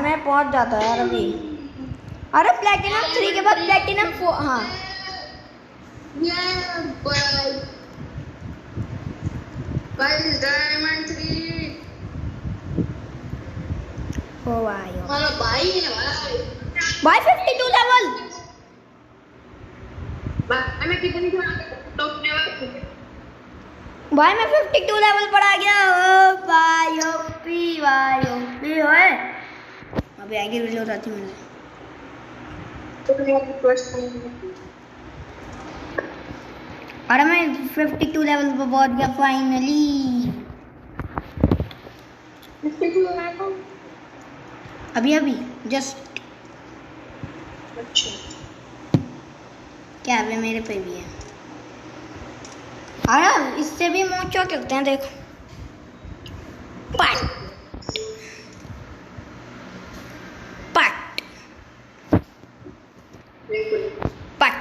मैं पहुंच जाता यार अभी। अरे प्लेटिनम 3 के बाद प्लेटिनम 4। हाँ डायमंड 3। ओ भाई ओ हमारा भाई है भाई 52 लेवल। भाई मैं कितनी टॉप लेवल भाई मैं 52 लेवल पर आ गया। ओ भाई ओपी होए। अभी आगे वीडियो आती मुझे। अरे मैं 52 लेवल पर पहुंच गया फाइनली। अभी जस्ट। अच्छा क्या है मेरे पे भी है। अरे इससे भी मोचा करते हैं, देखो। पट पट पट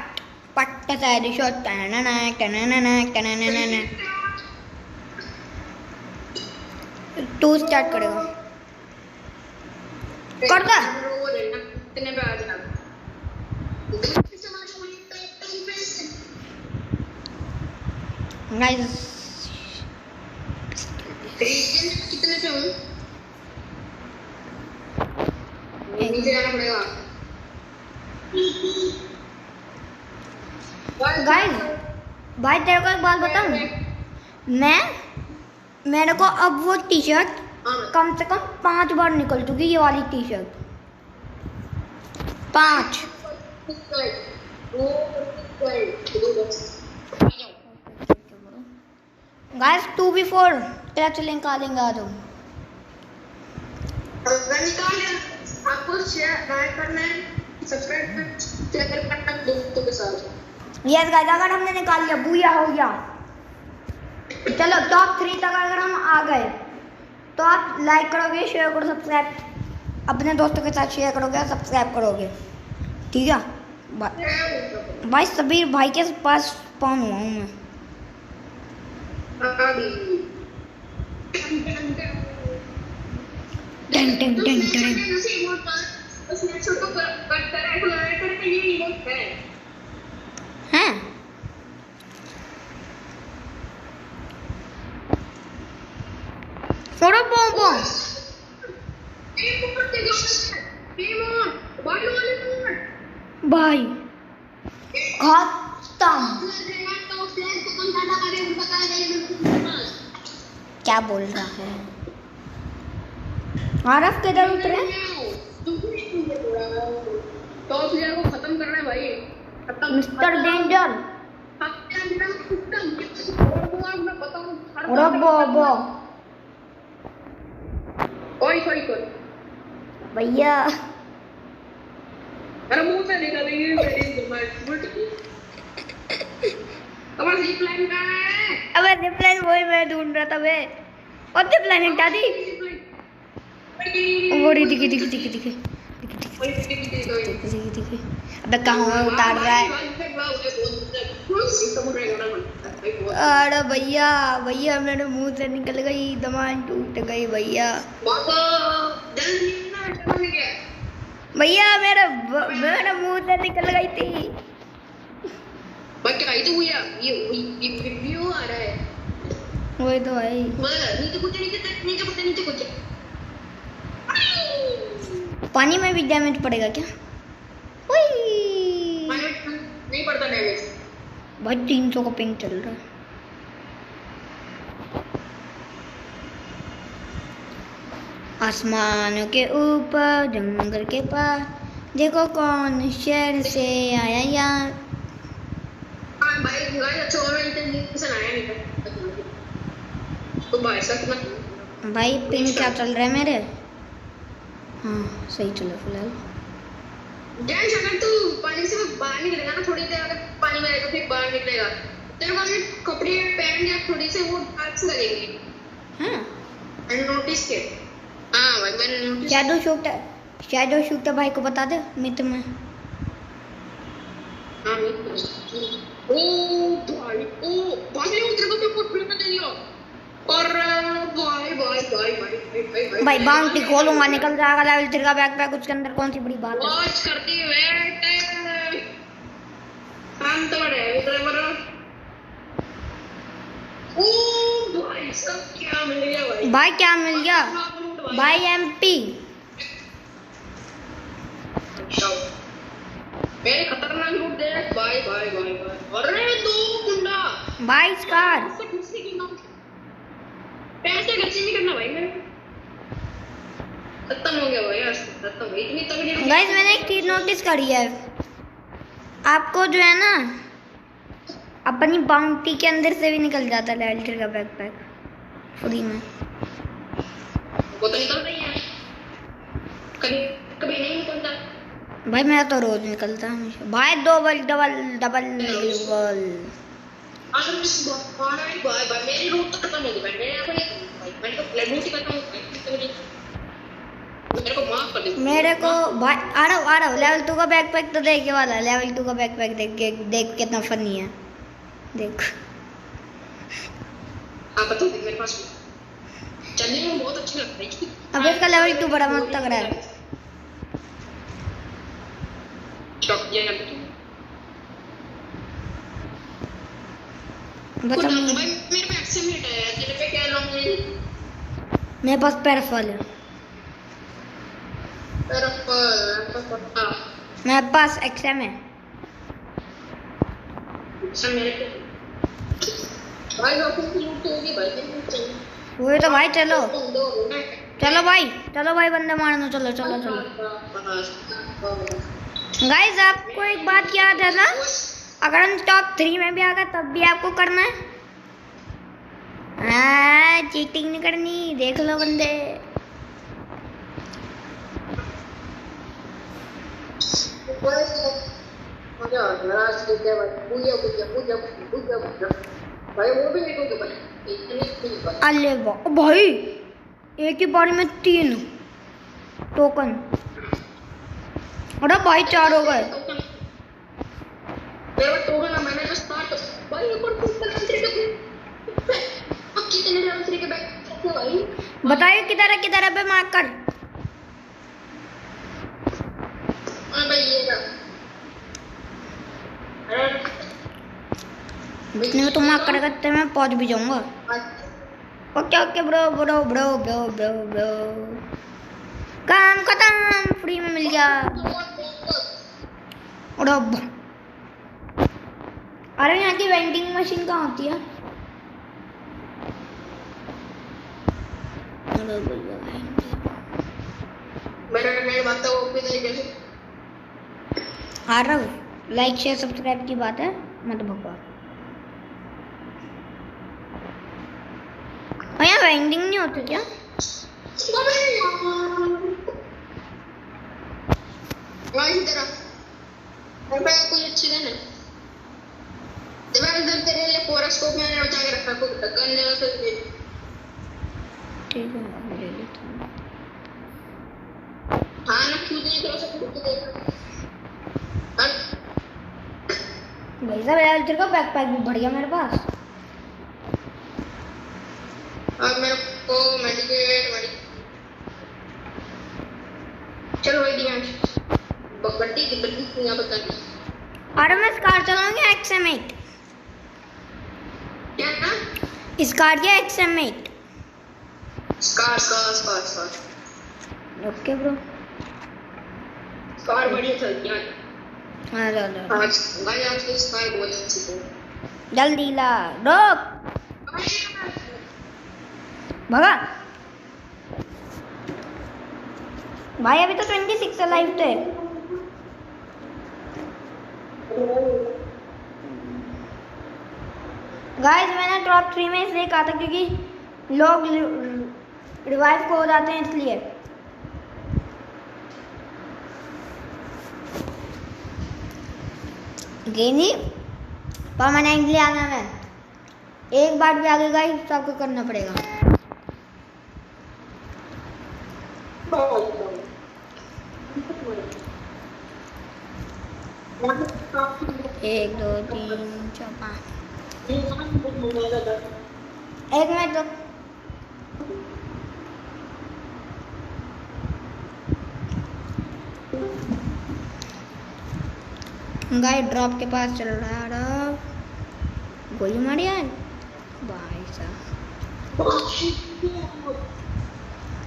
पट साइड शॉट। टू स्टार्ट करेगा, कर दे। कितने पे आ जाना? गाइस कितने पे हूँ? नीचे जाना पड़ेगा। गाइस भाई तेरे को एक बात बताऊं, मेरे को अब वो टी शर्ट कम से कम 5 बार निकल चुकी, ये वाली T shirt 5। Guys 2v4 clutch link आ देंगे आ जाओ। आपको शेयर लाइक करना है, सब्सक्राइब करना दोस्तों के साथ। यस गाइस अगर हमने निकाल लिया बूया हो गया। चलो टॉप 3 तक अगर हम आ गए तो आप लाइक करोगे, शेयर करो, सब्सक्राइब अपने दोस्तों के साथ शेयर करोगे और सब्सक्राइब करोगे, ठीक है भाई। सबीर भाई के पास स्पॉन हुआ हूँ मैं। टन टन टन टन। हैं छोड़ो पोंपो। भाई खत्म। क्या बोल रहा है? आरफ किधर उतरे? टॉप प्लेयर को खत्म करना है भाई। Mister danger. मैं बताऊं अरे बाबा ओए सॉरी सॉरी भैया अरे मुंह से निकल रही है मेरी उल्टी तुम्हारा सी प्लान कहाँ है अबे जिपलाइन वही मैं ढूंढ रहा था बे और जिपलाइन हटा दी वो रही दिखी दिखी दिखी दिखी दिखी अबे कहाँ उतार रहा है अरे भैया भैया मेरे मुंह से निकल गई दमान टूट गई भैया भैया मेरे मुंह से निकल गई थी क्या आई तो भैया ये व्यू आ रहा है वही तो भाई नीचे कुछ पानी में भी डैमेज पड़ेगा क्या नहीं पड़ता डैमेज भाई 300 का पिंग चल रहा है आसमानों के ऊपर जंगल के पास देखो कौन शहर से आया यार भाई अच्छा इंटेलिजेंस आया नहीं तो भाई साहब भाई पिंग क्या चल रहा है मेरे हाँ सही चला फिलहाल जैन अगर तू पानी से बाहर निकलेगा ना थोड़ी देर अगर पानी में आएगा फिर बाहर निकलेगा तेरे को अगर कपड़े पहन लिया थोड़ी से वो डार्क से लगेंगे हाँ मैंने नोटिस किया हाँ भाई मैंने नोटिस शैडो शूटर भाई को बता दे मित्र में हाँ ओ भाई तेरे को मैं कुछ फिल्म दे दिया और भाई बाउंटी खोलूंगा निकल जाएगा लेवल 3 का बैकपैक उसके अंदर कौन सी बड़ी बात है वॉच करती वेट शांत बड़े इधर मरो ओ भाई सब क्या मिल गया भाई क्या मिल गया भाई एमपी मेरे खतरनाक रूट दे भाई अरे दो गुंडा भाई स्कार पैसे खर्चे नहीं करना भाई मेरे खत्म हो गया भाई खत्म इतनी तगड़ी गाइस मैंने एक चीज नोटिस करी है आपको जो है ना अपनी बाउंटी के अंदर से भी निकल जाता है लेवल 3 का बैकपैक फ्री में वो तो निकलता ही है कभी नहीं निकलता भाई मेरा तो रोज निकलता है हमेशा भाई डबल भाई मेरी रूट तो खत्म हो गई भाई मैंने तो प्लेन रूट ही खत्म हो गई मेरे को माफ कर दे मेरे को भाई आ रहा हूँ लेवल 2 का बैकपैक तो देखने वाला है लेवल 2 का बैकपैक देख कितना फनी है देख हाँ बता दे मेरे पास चलने में बहुत अच्छा लगता है अब इसका लेवल 2 बड़ा मस्त लग रहा है बता मेरे पे एक्सीमेट है तेरे पे क्या लॉन्ग है मेरे पास पैराफॉल है मेरे पास एक्सएम है सब मेरे पे भाई आपको लूट तो होगी भाई वो तो भाई चलो भाई बंदे मारने चलो गाइस आपको एक बात याद है ना अगर हम टॉप 3 में भी आ गए तब भी आपको करना है चीटिंग नहीं करनी देख लो बंदे मजा आ गया आज के क्या पूजा भाई वो भी देखोगे भाई इतनी अरे भाई एक ही बारी में 3 टोकन अरे भाई 4 हो गए मैंने जो स्टार्ट भाई ऊपर कितने लेवल 3 के बैक भाई बताइए किधर है पे मार्क कर भाई ये इतने में तो मार्क करेगा तो मैं पहुंच भी जाऊंगा ओके ब्रो काम खत्म फ्री में मिल गया अरे यहाँ की वेंडिंग मशीन कहाँ होती है मेरे बात तो वो भी तरीके से आ रहा हूँ लाइक शेयर सब्सक्राइब की बात है मत भगवा वेंडिंग नहीं होती क्या? कोई अच्छी गन है इधर तेरे लिए कोरास्कोप मैंने बचा के रखा कोई गन ले तो ठीक है मैं ले लेता हूँ। हाँ ना खुद नहीं करो सब खुद देख भाई साहब यार तेरे का बैकपैक भी बढ़िया मेरे पास। अब मेरे को मेडिकेट चलो भाई दिव्यांश बकड्डी की बड्डी यहाँ बता दी। और मैं कार चलाऊंगी XM8। क्या ना इस कार की XM8। Scar okay bro. Scar बढ़िया चलती है हाँ लो आज भाई आज तो स्कार बहुत अच्छी है। जल्दी ला रोक भगा भाई अभी तो 26 लाइव थे। गाइस मैंने टॉप 3 में इसलिए कहा था क्योंकि लोग रिवाइव को हो जाते हैं इसलिए। गेंदी परमानेंटली आना है। एक बार भी आगे गाइस तो आपको करना पड़ेगा। एक दो तीन चार पाँच एक मिनट तो गाइस ड्रॉप के पास चल रहा है। ड्रॉप गोली मारी है भाई साहब।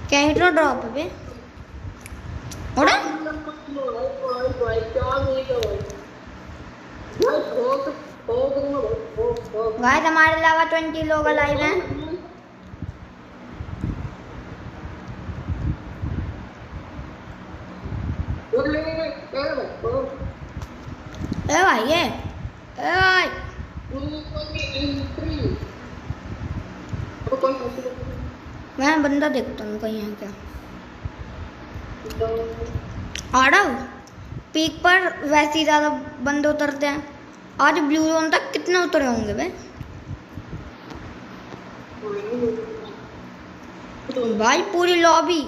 क्या हिट ड्रॉप पे उड़ा गाइस हमारे अलावा 20 लोग लाइव हैं। ए भाई ये ए भाई मैं बंदा देखता हूँ कहीं है क्या। आड़व पीक पर वैसे ही ज्यादा बंदे उतरते हैं। आज ब्लू जोन तक कितने उतरे होंगे बे भाई पूरी लॉबी।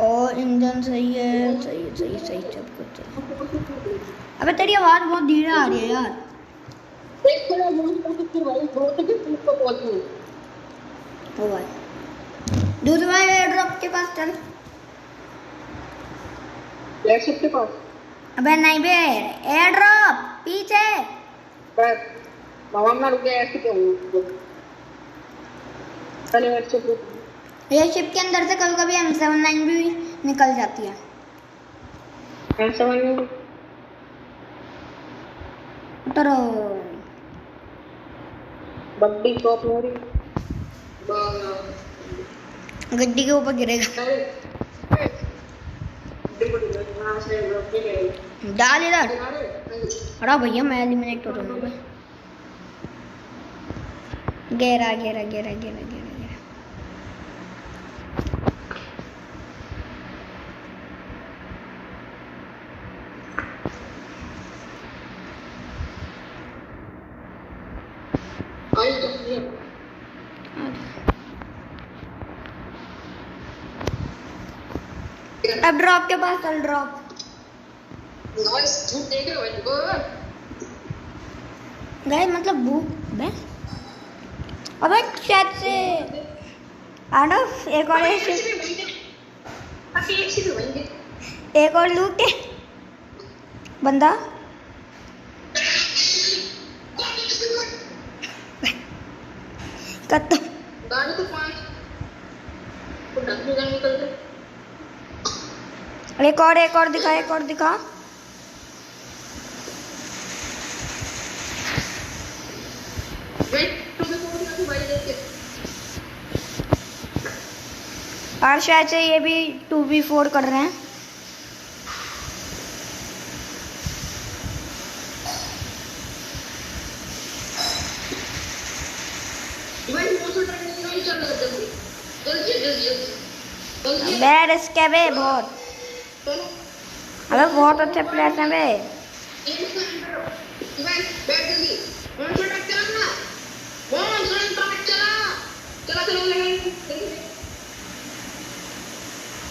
और इंजन सही है सही सब कुछ है। अबे तेरी आवाज बहुत धीरे आ रही है यार। ओ भाई दूसरा एयर ड्रॉप के पास चल। एयरशिप के पास अबे नहीं बे एयर ड्रॉप पीछे मामा ना रुके ऐसे क्यों चले एयरशिप ये शिप के अंदर से कभी कभी M79 भी निकल जाती है। M7 उतरो बड्डी टॉप मेरी गड्डी के ऊपर गिरेगा। डाल इधर। अरे भैया मैं एलिमिनेट हो रहा हूँ। गेरा गेरा गेरा गेरा गेरा अब ड्रॉप के पास चल। ड्रॉप देख रहे हो गए मतलब भूख बे। अबे शायद से आडफ एक और एक और लूट के बंदा कत्तो गाड़ी तो 5 तो 10 निकल निकलते। एक और दिखा। और शायद से ये भी 2v4 कर रहे हैं। बैड इसके बे बहुत। अबे बहुत अच्छे प्लेयर हैं बे।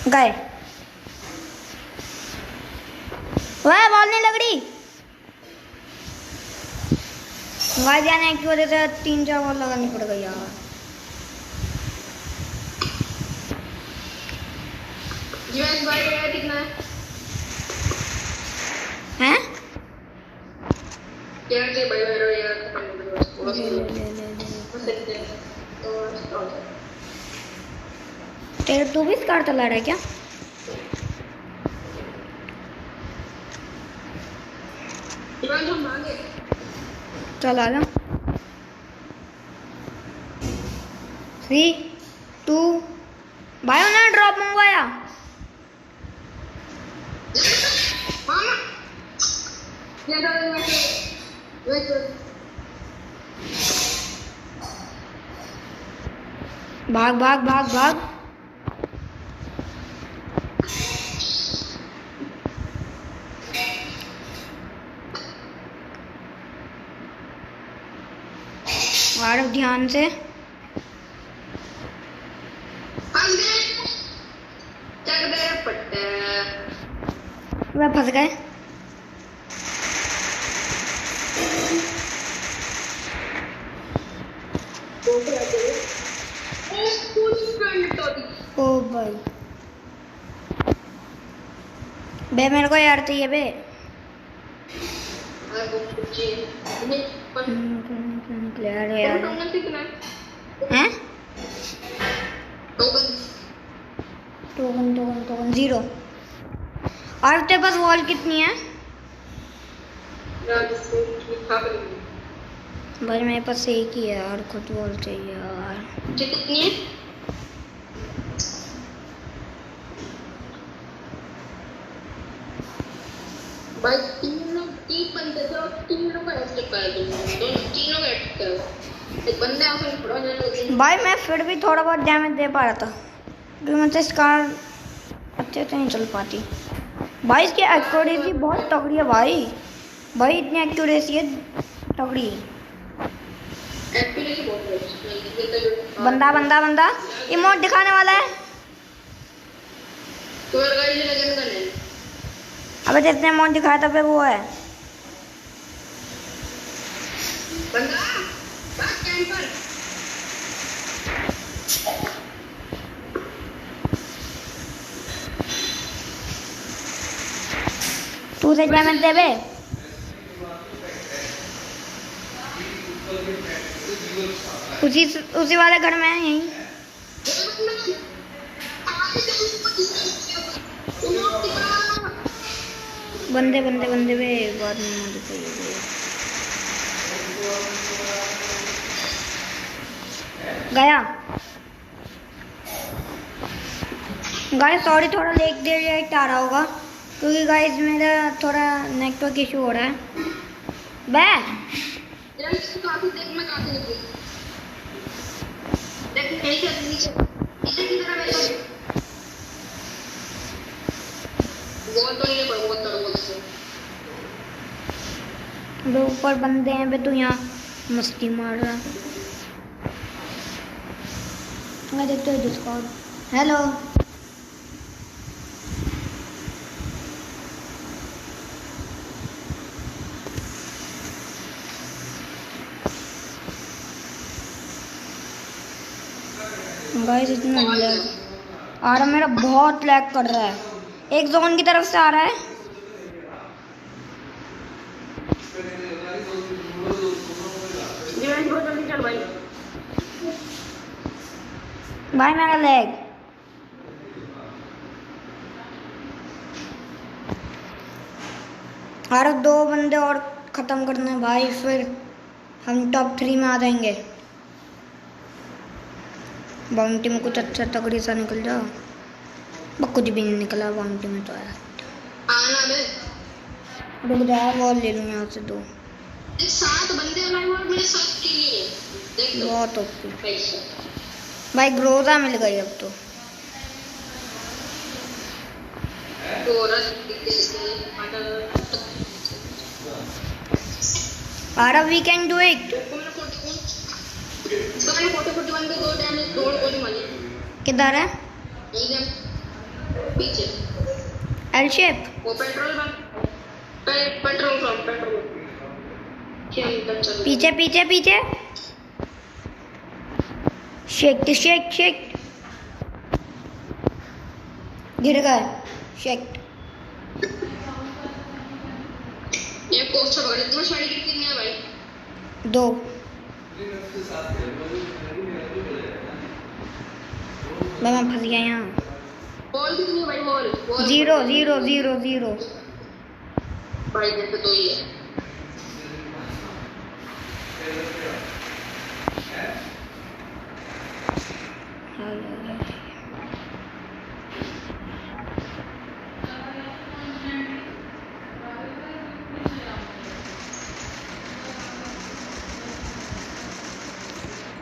गए वह बॉल नहीं लग रही। गाइस जाने की वजह से 3-4 बॉल लगानी पड़ गई यार। कितना हैं? तेरे तू भी कार चला रहा है क्या? चल आ जा। 3, 2 भाई उन्होंने ड्रॉप मंगवाया। भाग भाग भाग भाग। और ध्यान से वह फंस गए। ओ भाई बे मेरे को यार चाहिए बे। क्लियर है यार। हैं? टोकन 0। और तेरे पास वॉल कितनी है? भाई मेरे पास एक ही है यार। कुछ वॉल चाहिए यार। कितनी है? भाई तीन बंदे थे और तीनों का अटैक कर दो। तीनों का अटैक करो। एक बंदे आके पड़ा जाने। भाई मैं फिर भी थोड़ा बहुत डैमेज दे पा रहा था क्योंकि मुझसे कार अच्छे से नहीं चल पाती। भाई इसकी एक्यूरेसी बहुत तगड़ी है भाई। भाई इतनी एक्यूरेसी है तगड़ी। एक्यूरेसी बहुत है। बंदा बंदा बंदा इमोट दिखाने वाला है। तुम्हारा गाड़ी से लगन करने। अबे जितने इमोट दिखाया था पे वो है बंदा बैक कैंपर। तू से डैमेज दे बे। उसी वाले घर में है यहीं। बंदे बंदे बंदे बे बाद में मुझे चाहिए। गया गाइस सॉरी थोड़ा लेट आ रहा होगा क्योंकि गाइस मेरा थोड़ा नेटवर्क इशू हो रहा है। बे काफी देख मैं काफी निकली। देख नहीं कर नीचे नीचे की तरफ है। बहुत तो नहीं पर बहुत तरह से बे ऊपर बंदे हैं बे। तू यहाँ मस्ती मार रहा। मैं देखते हो डिस्कॉर्ड। हेलो गाइस इतना लैग आ रहा मेरा बहुत लैग कर रहा है। एक जोन की तरफ से आ रहा है। जल्दी चल भाई। भाई मेरा लैग और 2 बंदे और खत्म करने हैं भाई। फिर हम टॉप 3 में आ जाएंगे। बाउंटी में कुछ अच्छा तगड़ी सा निकल जाओ। कुछ भी नहीं निकला बाउंटी में तो यार। आना बे रुक जा बॉल ले लूँ यहाँ से 2। 7 बंदे हमारे और मेरे साथ के लिए देख लो। बहुत ओके भाई ग्रोजा मिल गई अब तो। रस Arav, we can do it. मैंने 40-41 के 2 डैमेज 2 गोली मारी किधर है? पीछे एल शेप। वो पेट्रोल पंप पीछे पीछे पीछे। Shake shake shake. गिर गए। शेक। ये कोस्टर पकड़े तुम्हें साड़ी कितनी है भाई? 2। मैं फंस गया यहाँ। बॉल कितनी है भाई? बॉल 0 0 0 0। भाई मेरे पे 2 ही है।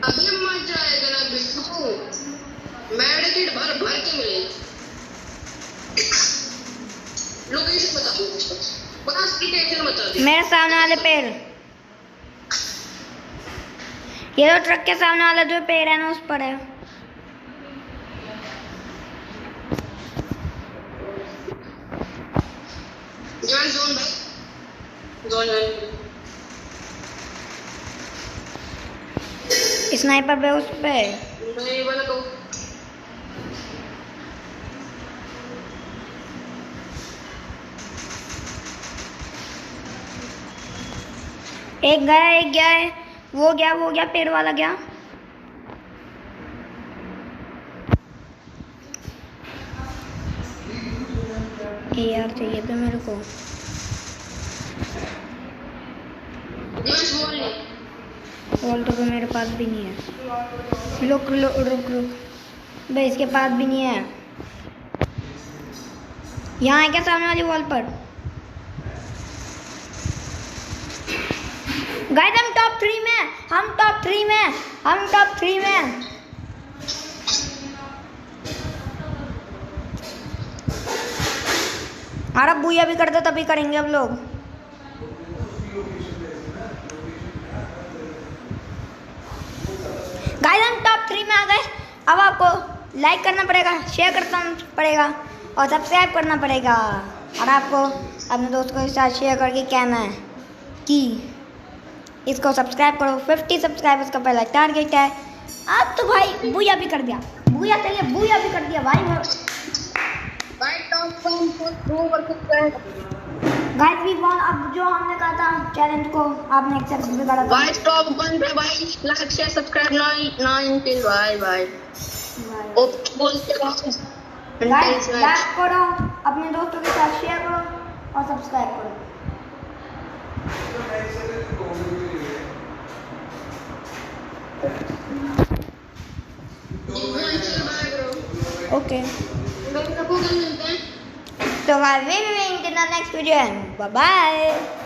अभी मजा आएगा ना बिट्टू। मेडिकेट भर भर के मिले। लोकेशन बता दो मुझको। बस लोकेशन बता दो। मेरे सामने वाले पेड़। ये तो ट्रक के सामने वाला जो पेड़ है ना उस पर है। जोन भाई। जोन स्नाइपर पे उस पे। नहीं वाला तो एक गया एक गया है। वो गया पेड़ वाला गया। यार चाहिए तो मेरे को। वॉल तो मेरे पास भी नहीं है। रुक रुक रुक रुक भाई, इसके पास भी नहीं है। यहाँ है क्या सामने वाली वॉल पर? गाइस हम टॉप 3 में। हम टॉप 3 में। अरे बुया भी करते तभी करेंगे हम लोग। गाइस हम टॉप 3 में आ गए। अब आपको लाइक करना पड़ेगा, शेयर करना पड़ेगा और सब्सक्राइब करना पड़ेगा। और आपको अपने दोस्तों के साथ शेयर करके कहना है कि इसको सब्सक्राइब करो। 50 सब्सक्राइबर्स का पहला टारगेट है। अब तो भाई बुया भी कर दिया। बुया कर दिया भाई टॉप 1 कर सकते हैं। Guys we won. अब जो हमने कहा था चैलेंज को आपने एक्सेप्ट भी करा था। गाइस टॉप 1 पे भाई लाइक शेयर सब्सक्राइब ना बाय ओ बोलते गाइस लाइक करो, अपने दोस्तों के साथ शेयर करो और सब्सक्राइब करो। ओके तो guys we will meet in the next video. Bye bye.